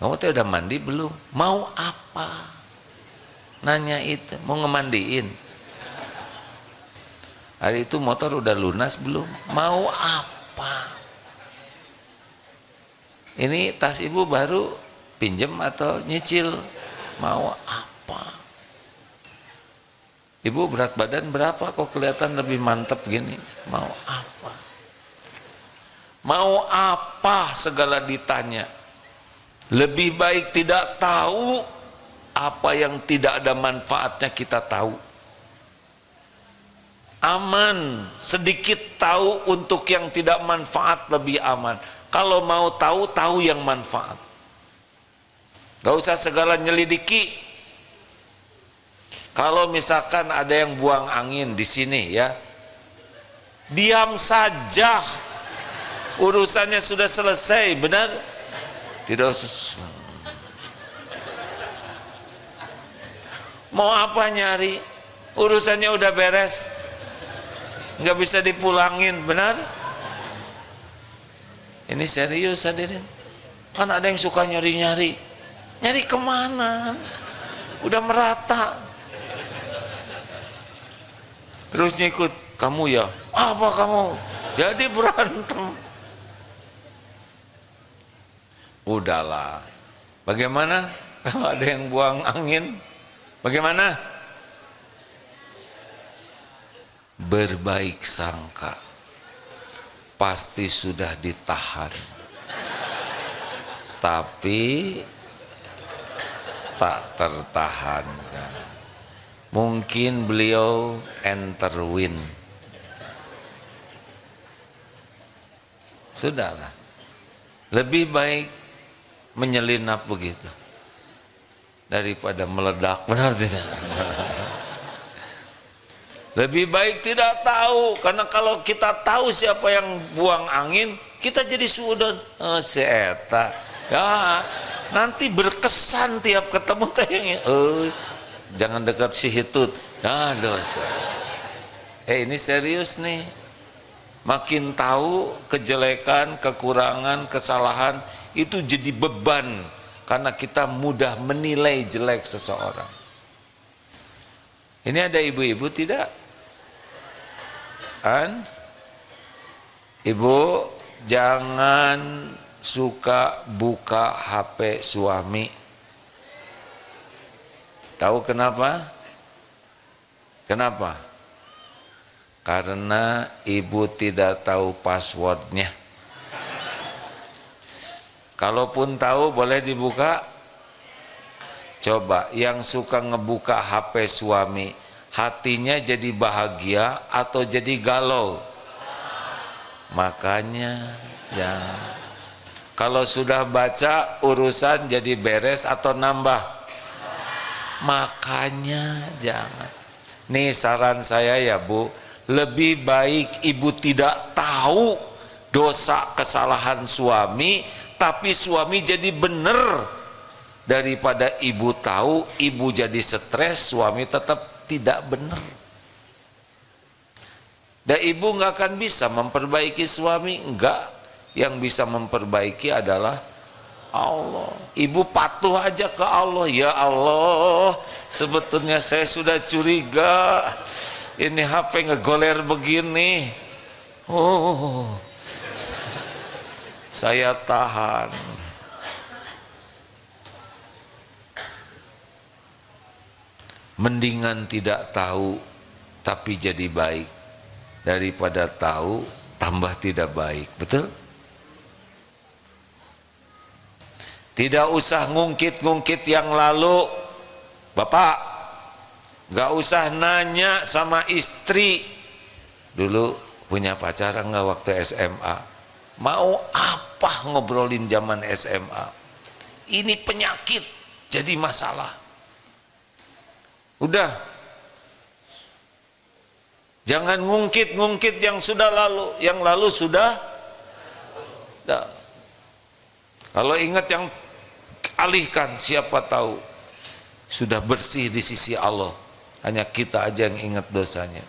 Kamu tuh udah mandi belum? Mau apa? Nanya itu, mau ngemandiin. Hari itu motor udah lunas belum? Mau apa? Ini tas ibu baru pinjem atau nyicil? Mau apa? Ibu berat badan berapa kok kelihatan lebih mantep gini? Mau apa? Mau apa segala ditanya? Lebih baik tidak tahu apa yang tidak ada manfaatnya kita tahu. Aman, sedikit tahu untuk yang tidak manfaat lebih aman. Kalau mau tahu, tahu yang manfaat. Gak usah segala nyelidiki. Kalau misalkan ada yang buang angin di sini ya, diam saja. Urusannya sudah selesai, benar? Tidak usah. Mau apa nyari? Urusannya udah beres. Nggak bisa dipulangin, benar? Ini serius hadirin. Kan ada yang suka nyari-nyari. Nyari kemana? Udah merata. Terus ngikut, kamu ya? Apa kamu? Jadi berantem. Udahlah. Bagaimana kalau ada yang buang angin? Bagaimana? Berbaik sangka, pasti sudah ditahan, tapi tak tertahankan. Mungkin beliau enter win. Sudahlah, lebih baik menyelinap begitu daripada meledak, benar tidak? Lebih baik tidak tahu, karena kalau kita tahu siapa yang buang angin, kita jadi suudon. Seeta, ya nanti berkesan tiap ketemu tanya. Jangan dekat si hitut, dosa. Ini serius nih. Makin tahu kejelekan, kekurangan, kesalahan itu jadi beban, karena kita mudah menilai jelek seseorang. Ini ada ibu-ibu tidak? Ibu jangan suka buka HP suami. Tahu kenapa? Kenapa? Karena ibu tidak tahu passwordnya. Kalaupun tahu boleh dibuka. Coba yang suka ngebuka HP suami, hatinya jadi bahagia atau jadi galau? Makanya ya, Kalau sudah baca urusan jadi beres atau nambah? Makanya jangan. Nih saran saya ya Bu, lebih baik ibu tidak tahu dosa kesalahan suami, tapi suami jadi benar, daripada ibu tahu, ibu jadi stres, suami tetap tidak benar. Dan ibu nggak akan bisa memperbaiki suami, enggak. Yang bisa memperbaiki adalah Allah. Ibu patuh aja ke Allah. Ya Allah, sebetulnya saya sudah curiga ini HP ngegoler begini. Oh, saya tahan. Mendingan tidak tahu tapi jadi baik, daripada tahu tambah tidak baik. Betul? Tidak usah ngungkit-ngungkit yang lalu. Bapak gak usah nanya sama istri, dulu punya pacar enggak waktu SMA, mau apa ngobrolin zaman SMA. Ini penyakit jadi masalah. Udah, jangan ngungkit-ngungkit yang sudah lalu. Yang lalu sudah. Kalau ingat yang alihkan, siapa tahu sudah bersih di sisi Allah. Hanya kita aja yang ingat dosanya.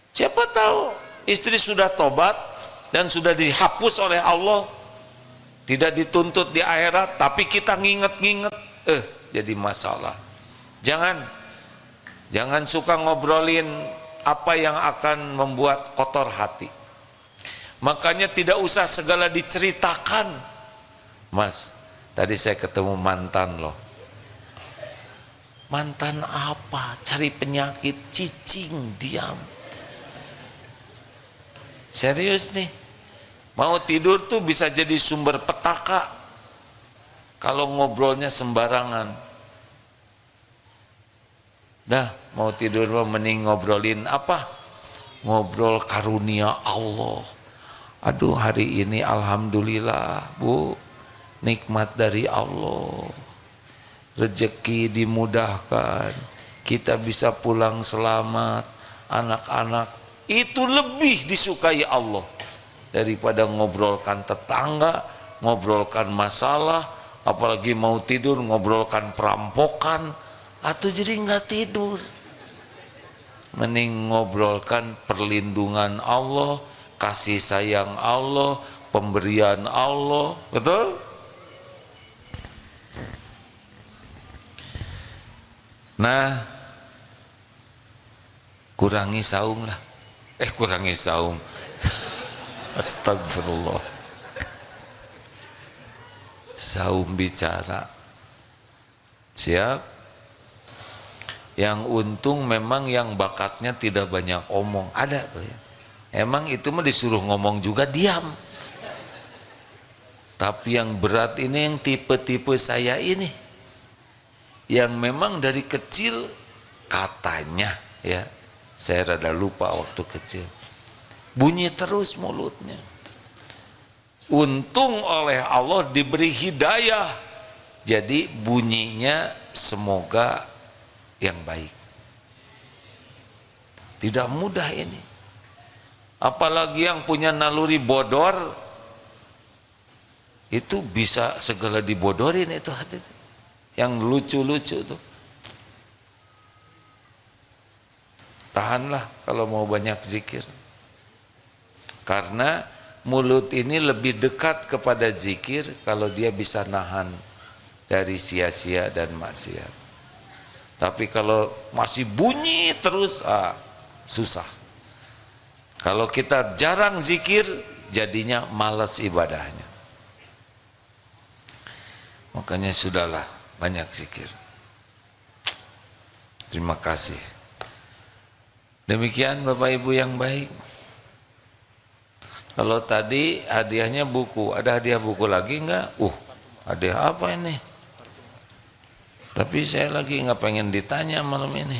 Siapa tahu istri sudah tobat dan sudah dihapus oleh Allah, tidak dituntut di akhirat, tapi kita nginget-nginget, jadi masalah. Jangan suka ngobrolin apa yang akan membuat kotor hati. Makanya tidak usah segala diceritakan. Mas, tadi saya ketemu mantan loh. Mantan apa? Cari penyakit, cicing, diam. Serius nih, mau tidur tuh bisa jadi sumber petaka kalau ngobrolnya sembarangan. Dah, mau tidur mending ngobrolin apa? Ngobrol karunia Allah. Aduh, hari ini alhamdulillah Bu, nikmat dari Allah, rezeki dimudahkan, kita bisa pulang selamat, anak-anak, itu lebih disukai Allah daripada ngobrolkan tetangga, ngobrolkan masalah, apalagi mau tidur ngobrolkan perampokan, atau jadi nggak tidur. Mending ngobrolkan perlindungan Allah, kasih sayang Allah, pemberian Allah. Betul? Nah, kurangi saum lah. Kurangi saum. Astagfirullah. Saum bicara. Siap? Yang untung memang yang bakatnya tidak banyak omong. Ada tuh ya. Emang itu mah disuruh ngomong juga diam. Tapi yang berat ini yang tipe-tipe saya ini, yang memang dari kecil katanya ya, saya rada lupa waktu kecil, bunyi terus mulutnya. Untung oleh Allah diberi hidayah, jadi bunyinya semoga yang baik. Tidak mudah ini, apalagi yang punya naluri bodor, itu bisa segala dibodorin itu hadir. Yang lucu-lucu tuh. Tahanlah kalau mau banyak zikir. Karena mulut ini lebih dekat kepada zikir kalau dia bisa nahan dari sia-sia dan maksiat. Tapi kalau masih bunyi terus, susah. Kalau kita jarang zikir, jadinya malas ibadahnya. Makanya sudahlah, banyak zikir. Terima kasih. Demikian Bapak Ibu yang baik. Kalau tadi hadiahnya buku, ada hadiah buku lagi enggak? Hadiah apa ini? Tapi saya lagi nggak pengen ditanya malam ini.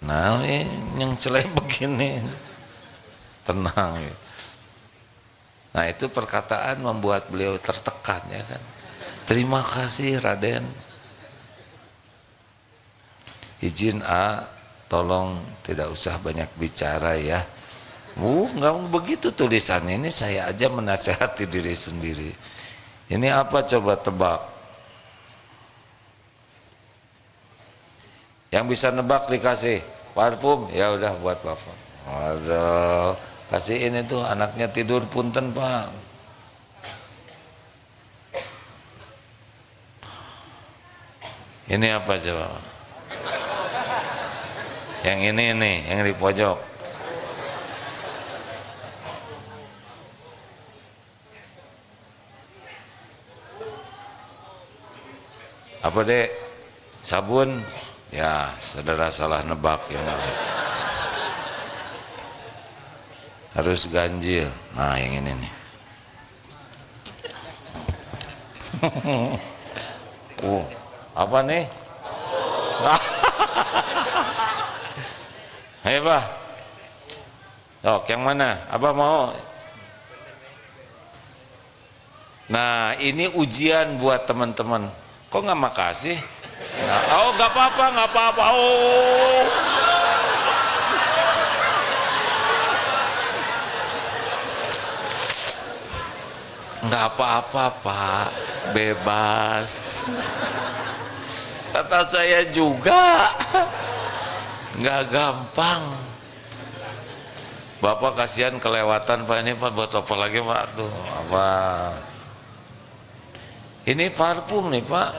Nah, ini yang celai begini. Tenang ya. Nah itu perkataan membuat beliau tertekan ya kan. Terima kasih Raden. Izin tolong tidak usah banyak bicara ya. Nggak begitu tulisannya, ini saya aja menasehati diri sendiri. Ini apa coba tebak? Yang bisa nebak dikasih parfum, ya udah buat parfum. Aduh, kasih ini tuh anaknya tidur punten Pak. Ini apa coba? Yang ini nih, yang di pojok. Apa dek? Sabun? Ya, saudara salah nebak ya. Harus ganjil. Nah, yang ini nih. Apa nih? Ayo Pak. Yang mana? Abah mau? Nah, ini ujian buat teman-teman. Kok nggak makasih? Nah, nggak apa-apa, nggak apa-apa. Nggak apa-apa Pak, bebas. Kata saya juga, nggak gampang. Bapak kasihan kelewatan Pak, ini Pak buat apa lagi Pak tuh apa? Ini parfum nih Pak.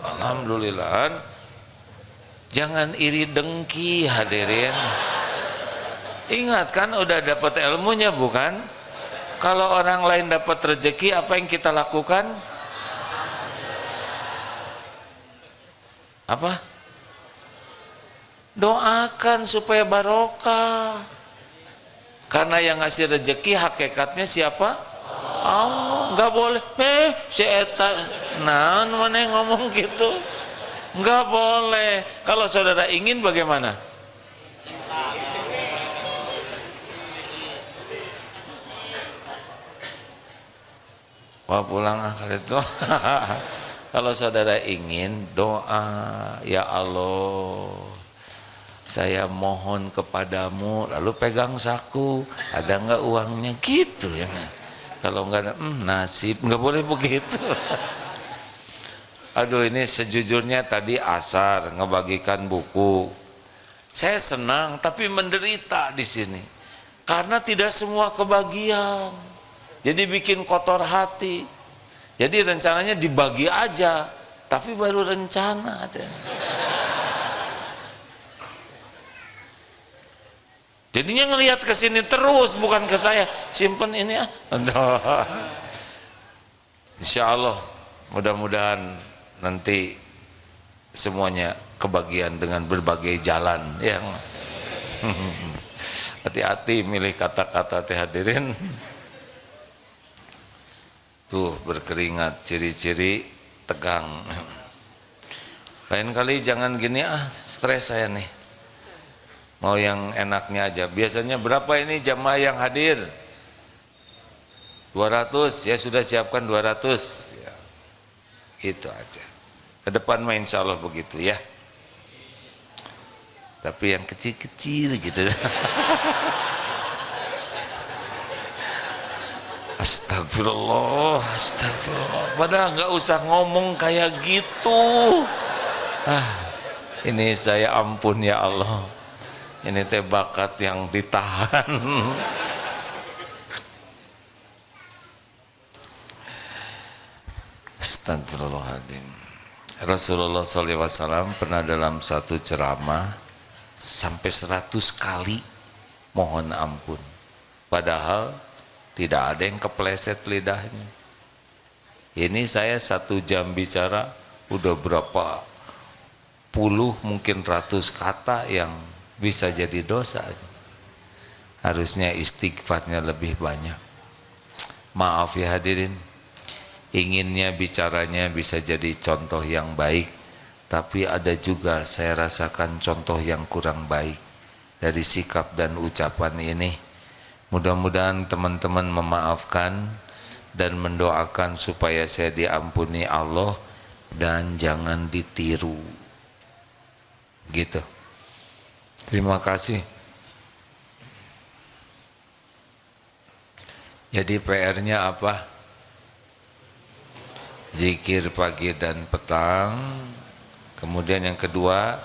Alhamdulillah. Jangan iri dengki hadirin. Ingat kan udah dapat ilmunya bukan? Kalau orang lain dapat rezeki, apa yang kita lakukan? Apa? Doakan supaya barokah. Karena yang ngasih rezeki hakikatnya siapa? Allah. Nggak boleh. Setan. Nah, mana yang ngomong gitu? Nggak boleh. Kalau saudara ingin bagaimana? Wah pulang kali itu. Kalau saudara ingin doa, ya Allah, saya mohon kepadamu, lalu pegang saku, ada nggak uangnya gitu ya. Kalau nggak ada, nasib, nggak boleh begitu. Aduh ini sejujurnya tadi asar ngebagikan buku. Saya senang tapi menderita di sini karena tidak semua kebagian. Jadi bikin kotor hati. Jadi rencananya dibagi aja, tapi baru rencana ada. Jadinya ngelihat ke sini terus, bukan ke saya. Simpen ini ya. Insya Allah, mudah-mudahan nanti semuanya kebagian dengan berbagai jalan yang hati-hati milih kata-kata hadirin. Tuh berkeringat, ciri-ciri tegang. Lain kali jangan gini, stres saya nih. Mau yang enaknya aja. Biasanya berapa ini jamaah yang hadir? 200, ya sudah siapkan 200 ya. Gitu aja. Ke depan mah insya Allah begitu ya. Tapi yang kecil-kecil gitu. Astagfirullah, astagfirullah. Padahal nggak usah ngomong kayak gitu. Ini saya ampun ya Allah. Ini teh bakat yang ditahan. Astagfirullahaladzim. Rasulullah SAW pernah dalam satu ceramah sampai 100 kali mohon ampun. Padahal tidak ada yang kepleset lidahnya. Ini saya 1 jam bicara udah berapa puluh mungkin ratus kata yang bisa jadi dosa. Harusnya istighfarnya lebih banyak. Maaf ya hadirin, inginnya bicaranya bisa jadi contoh yang baik, tapi ada juga saya rasakan contoh yang kurang baik dari sikap dan ucapan ini. Mudah-mudahan teman-teman memaafkan dan mendoakan supaya saya diampuni Allah dan jangan ditiru. Gitu. Terima kasih. Jadi PR-nya apa? Zikir pagi dan petang. Kemudian yang kedua,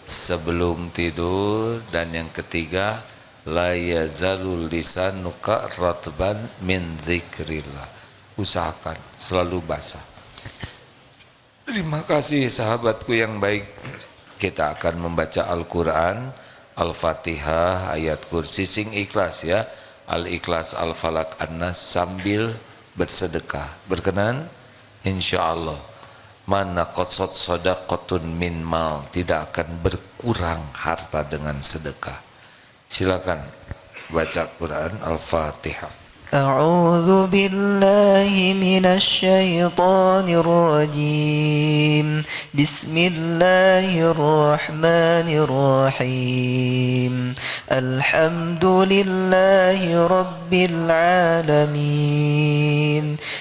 sebelum tidur. Dan yang ketiga, la yazalul lisanuka ratban min dzikrillah. Usahakan selalu basah. Terima kasih sahabatku yang baik. Kita akan membaca Al-Quran, Al-Fatihah, ayat kursi, sing ikhlas ya. Al-Ikhlas, Al-Falak, An-Nas sambil bersedekah. Berkenan? Insyaallah. Man naqasat shadaqatun min mal, tidak akan berkurang harta dengan sedekah. Silakan baca Quran Al-Fatihah. أعوذ بالله من الشيطان الرجيم بسم الله الرحمن الرحيم الحمد لله رب العالمين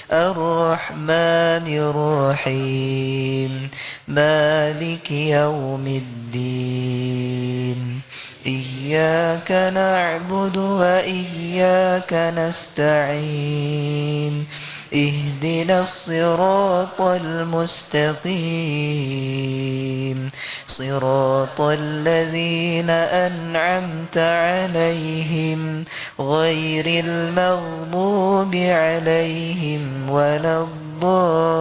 الرحمن الرحيم مالك يوم الدين إياك نعبد وإياك نستعين اهدنا الصراط المستقيم صراط الذين أنعمت عليهم غير المغضوب عليهم ولا الضالين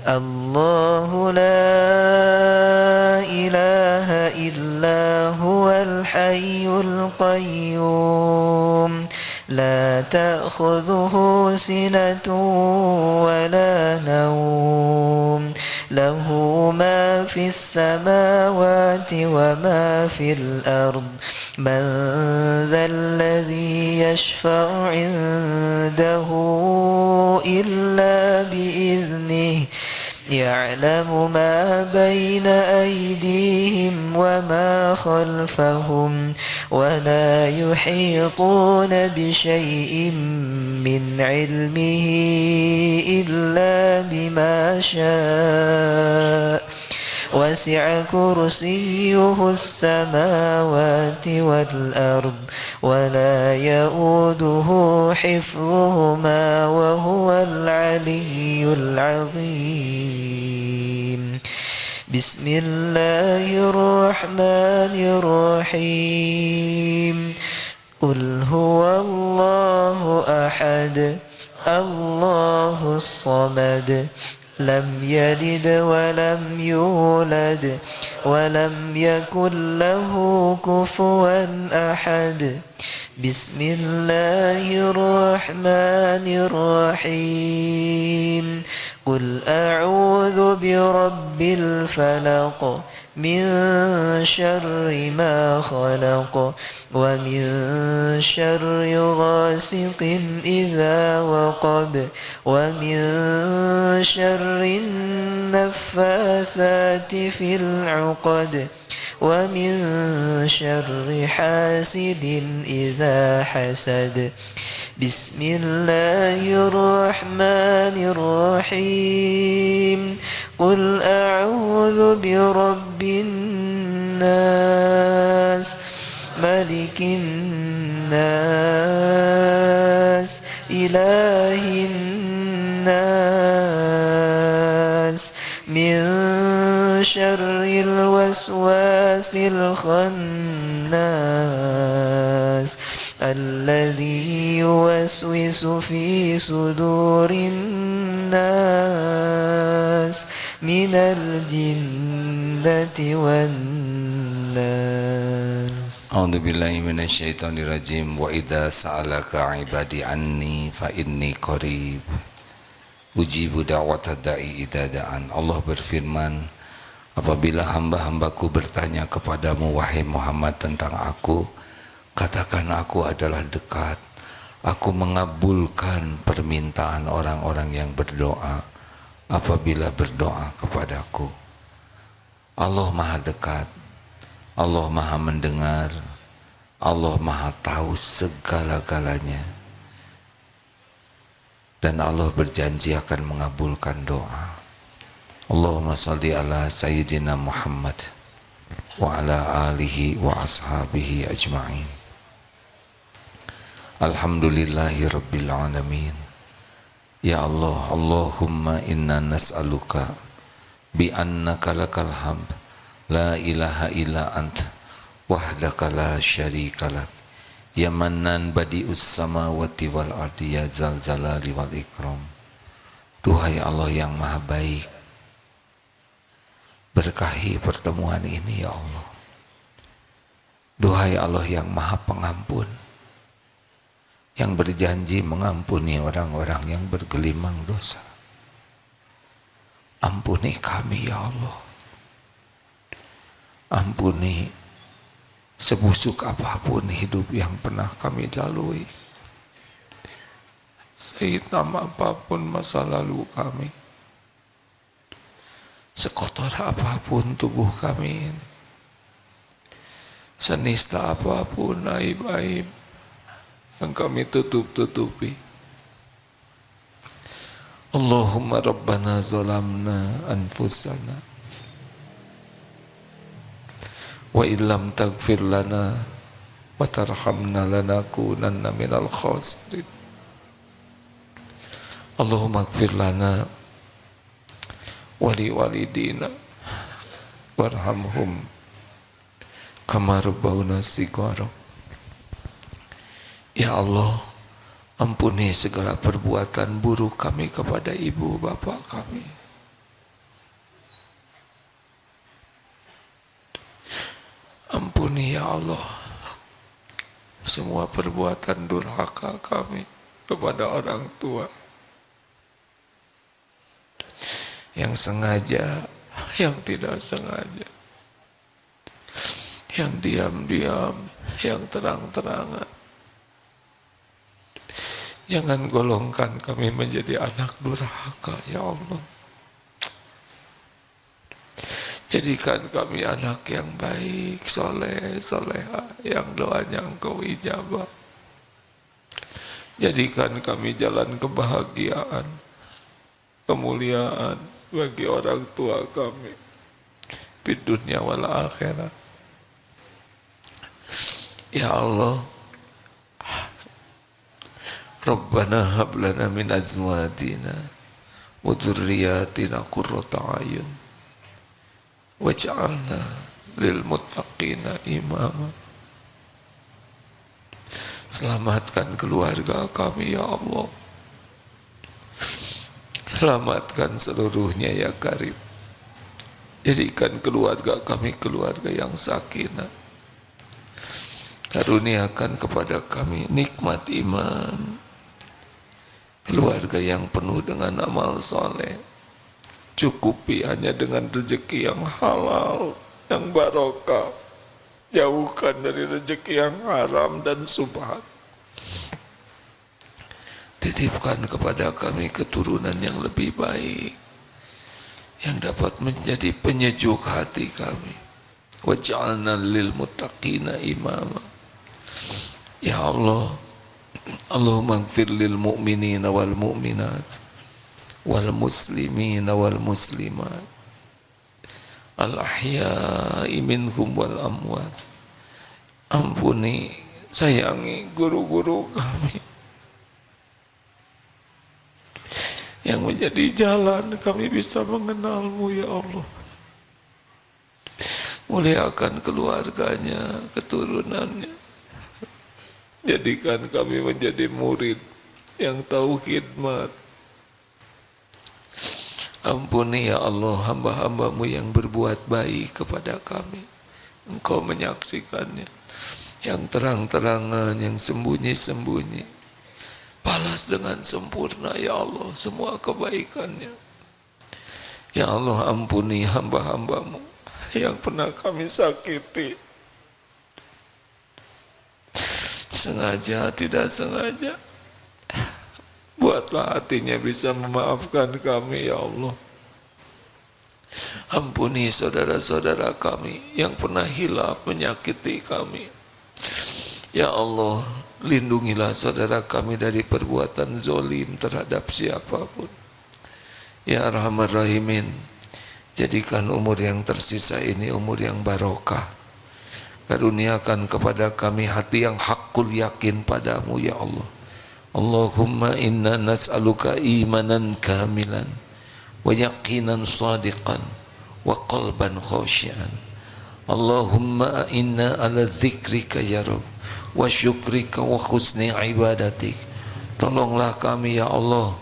الله لا إله إلا هو الحي القيوم لا تأخذه سنة ولا نوم له ما في السماوات وما في الأرض من ذا الذي يشفع عنده إلا بإذنه يعلم ما بين أيديهم وما خلفهم ولا يحيطون بشيء من علمه إلا بما شاء وسع كرسيه السماوات والأرض ولا يؤوده حفظهما وهو العلي العظيم بسم الله الرحمن الرحيم قل هو الله أحد الله الصمد لم يلد ولم يولد ولم يكن له كفوا أحد بسم الله الرحمن الرحيم قل أعوذ برب الفلق من شر ما خلق ومن شر غاسق إذا وقب ومن شر النفاثات في العقد ومن شر حاسد إذا حسد بسم الله الرحمن الرحيم قل أعوذ برب الناس ملك الناس إله الناس من شر الوسواس الخناس الذي يوسوس في صدور الناس من الجنة والناس A'udzu billahi minasyaitonir rajim wa idza sa'alaka 'ibadi anni fa inni qarib ujibu da'watad da'i idza da'an. Allah berfirman, apabila hamba-hambaku bertanya kepadamu wahai Muhammad tentang aku, katakan aku adalah dekat. Aku mengabulkan permintaan orang-orang yang berdoa apabila berdoa kepadaku. Allah maha dekat, Allah maha mendengar, Allah maha tahu segala-galanya. Dan Allah berjanji akan mengabulkan doa. Allahumma salli ala Sayyidina Muhammad wa ala alihi wa ashabihi ajma'in. Alhamdulillahi rabbil alamin. Ya Allah, Allahumma inna nas'aluka bi annaka lakal hamd la ilaha illa anta wahdaka la syarika lak ya mannan badi'us samawati wal ardi ya zal jalali wal ikram. Duhai Allah yang maha baik, berkahi pertemuan ini ya Allah. Duhai Allah yang maha pengampun, yang berjanji mengampuni orang-orang yang bergelimang dosa. Ampuni kami ya Allah. Ampuni sebusuk apapun hidup yang pernah kami lalui, sehitam apapun masa lalu kami, sekotor apapun tubuh kami ini, senista apapun aib-aib yang kami tutup-tutupi. Allahumma rabbana zalamna anfusana wa illam taghfir lana wa tarhamna lanakunanna minal khasirin. Allahumma ighfir lana wa li walidina warhamhum kama rabbawna shighara. Ya Allah, ampuni segala perbuatan buruk kami kepada ibu bapak kami. Ampuni ya Allah semua perbuatan durhaka kami kepada orang tua, yang sengaja, yang tidak sengaja, yang diam-diam, yang terang-terangan. Jangan golongkan kami menjadi anak durhaka ya Allah. Jadikan kami anak yang baik, soleh, soleha, yang doanya Engkau ijabah. Jadikan kami jalan kebahagiaan, kemuliaan bagi orang tua kami di dunia wal akhirat. Ya Allah, Rabbana hab lana min azwadina wa dzurriyyatina qurrata a'yun waj'alna lil muttaqina imama. Selamatkan keluarga kami ya Allah. Selamatkan seluruhnya ya Karim. Jadikan keluarga kami keluarga yang sakinah. Karuniakan kepada kami nikmat iman, keluarga yang penuh dengan amal soleh. Cukupi hanya dengan rezeki yang halal, yang barokah. Jauhkan dari rezeki yang haram dan subhat. Titipkan kepada kami keturunan yang lebih baik, yang dapat menjadi penyejuk hati kami. Waj'alna lil muttaqina imama. Ya Allah, Allahumma ighfir lil mu'minina wal mu'minat wal muslimina wal muslimat al ahya'i minhum wal amwat. Ampuni, sayangi guru-guru kami yang menjadi jalan kami bisa mengenalmu ya Allah. Muliakan keluarganya, keturunannya. Jadikan kami menjadi murid yang tahu khidmat. Ampuni ya Allah hamba-hambamu yang berbuat baik kepada kami. Engkau menyaksikannya, yang terang-terangan, yang sembunyi-sembunyi. Balas dengan sempurna ya Allah semua kebaikannya. Ya Allah, ampuni hamba-hambamu yang pernah kami sakiti, sengaja tidak sengaja. Buatlah hatinya bisa memaafkan kami ya Allah. Ampuni saudara-saudara kami yang pernah hilaf menyakiti kami. Ya Allah, lindungilah saudara kami dari perbuatan zolim terhadap siapapun. Ya Arhamar Rahimin, jadikan umur yang tersisa ini umur yang barokah. Karuniakan kepada kami hati yang hakul yakin padamu ya Allah. Allahumma inna nas'aluka imanan kamilan wa yaqinan sadiqan wa qalban khashian. Allahumma inna ala dzikrika ya Rabb wa syukrika wa husni ibadatik. Tolonglah kami ya Allah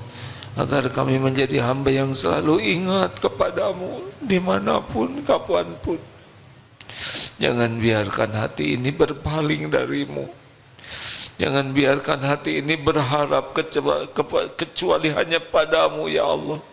agar kami menjadi hamba yang selalu ingat kepadamu dimanapun, kapanpun. Jangan biarkan hati ini berpaling darimu. Jangan biarkan hati ini berharap kecuali hanya padamu ya Allah.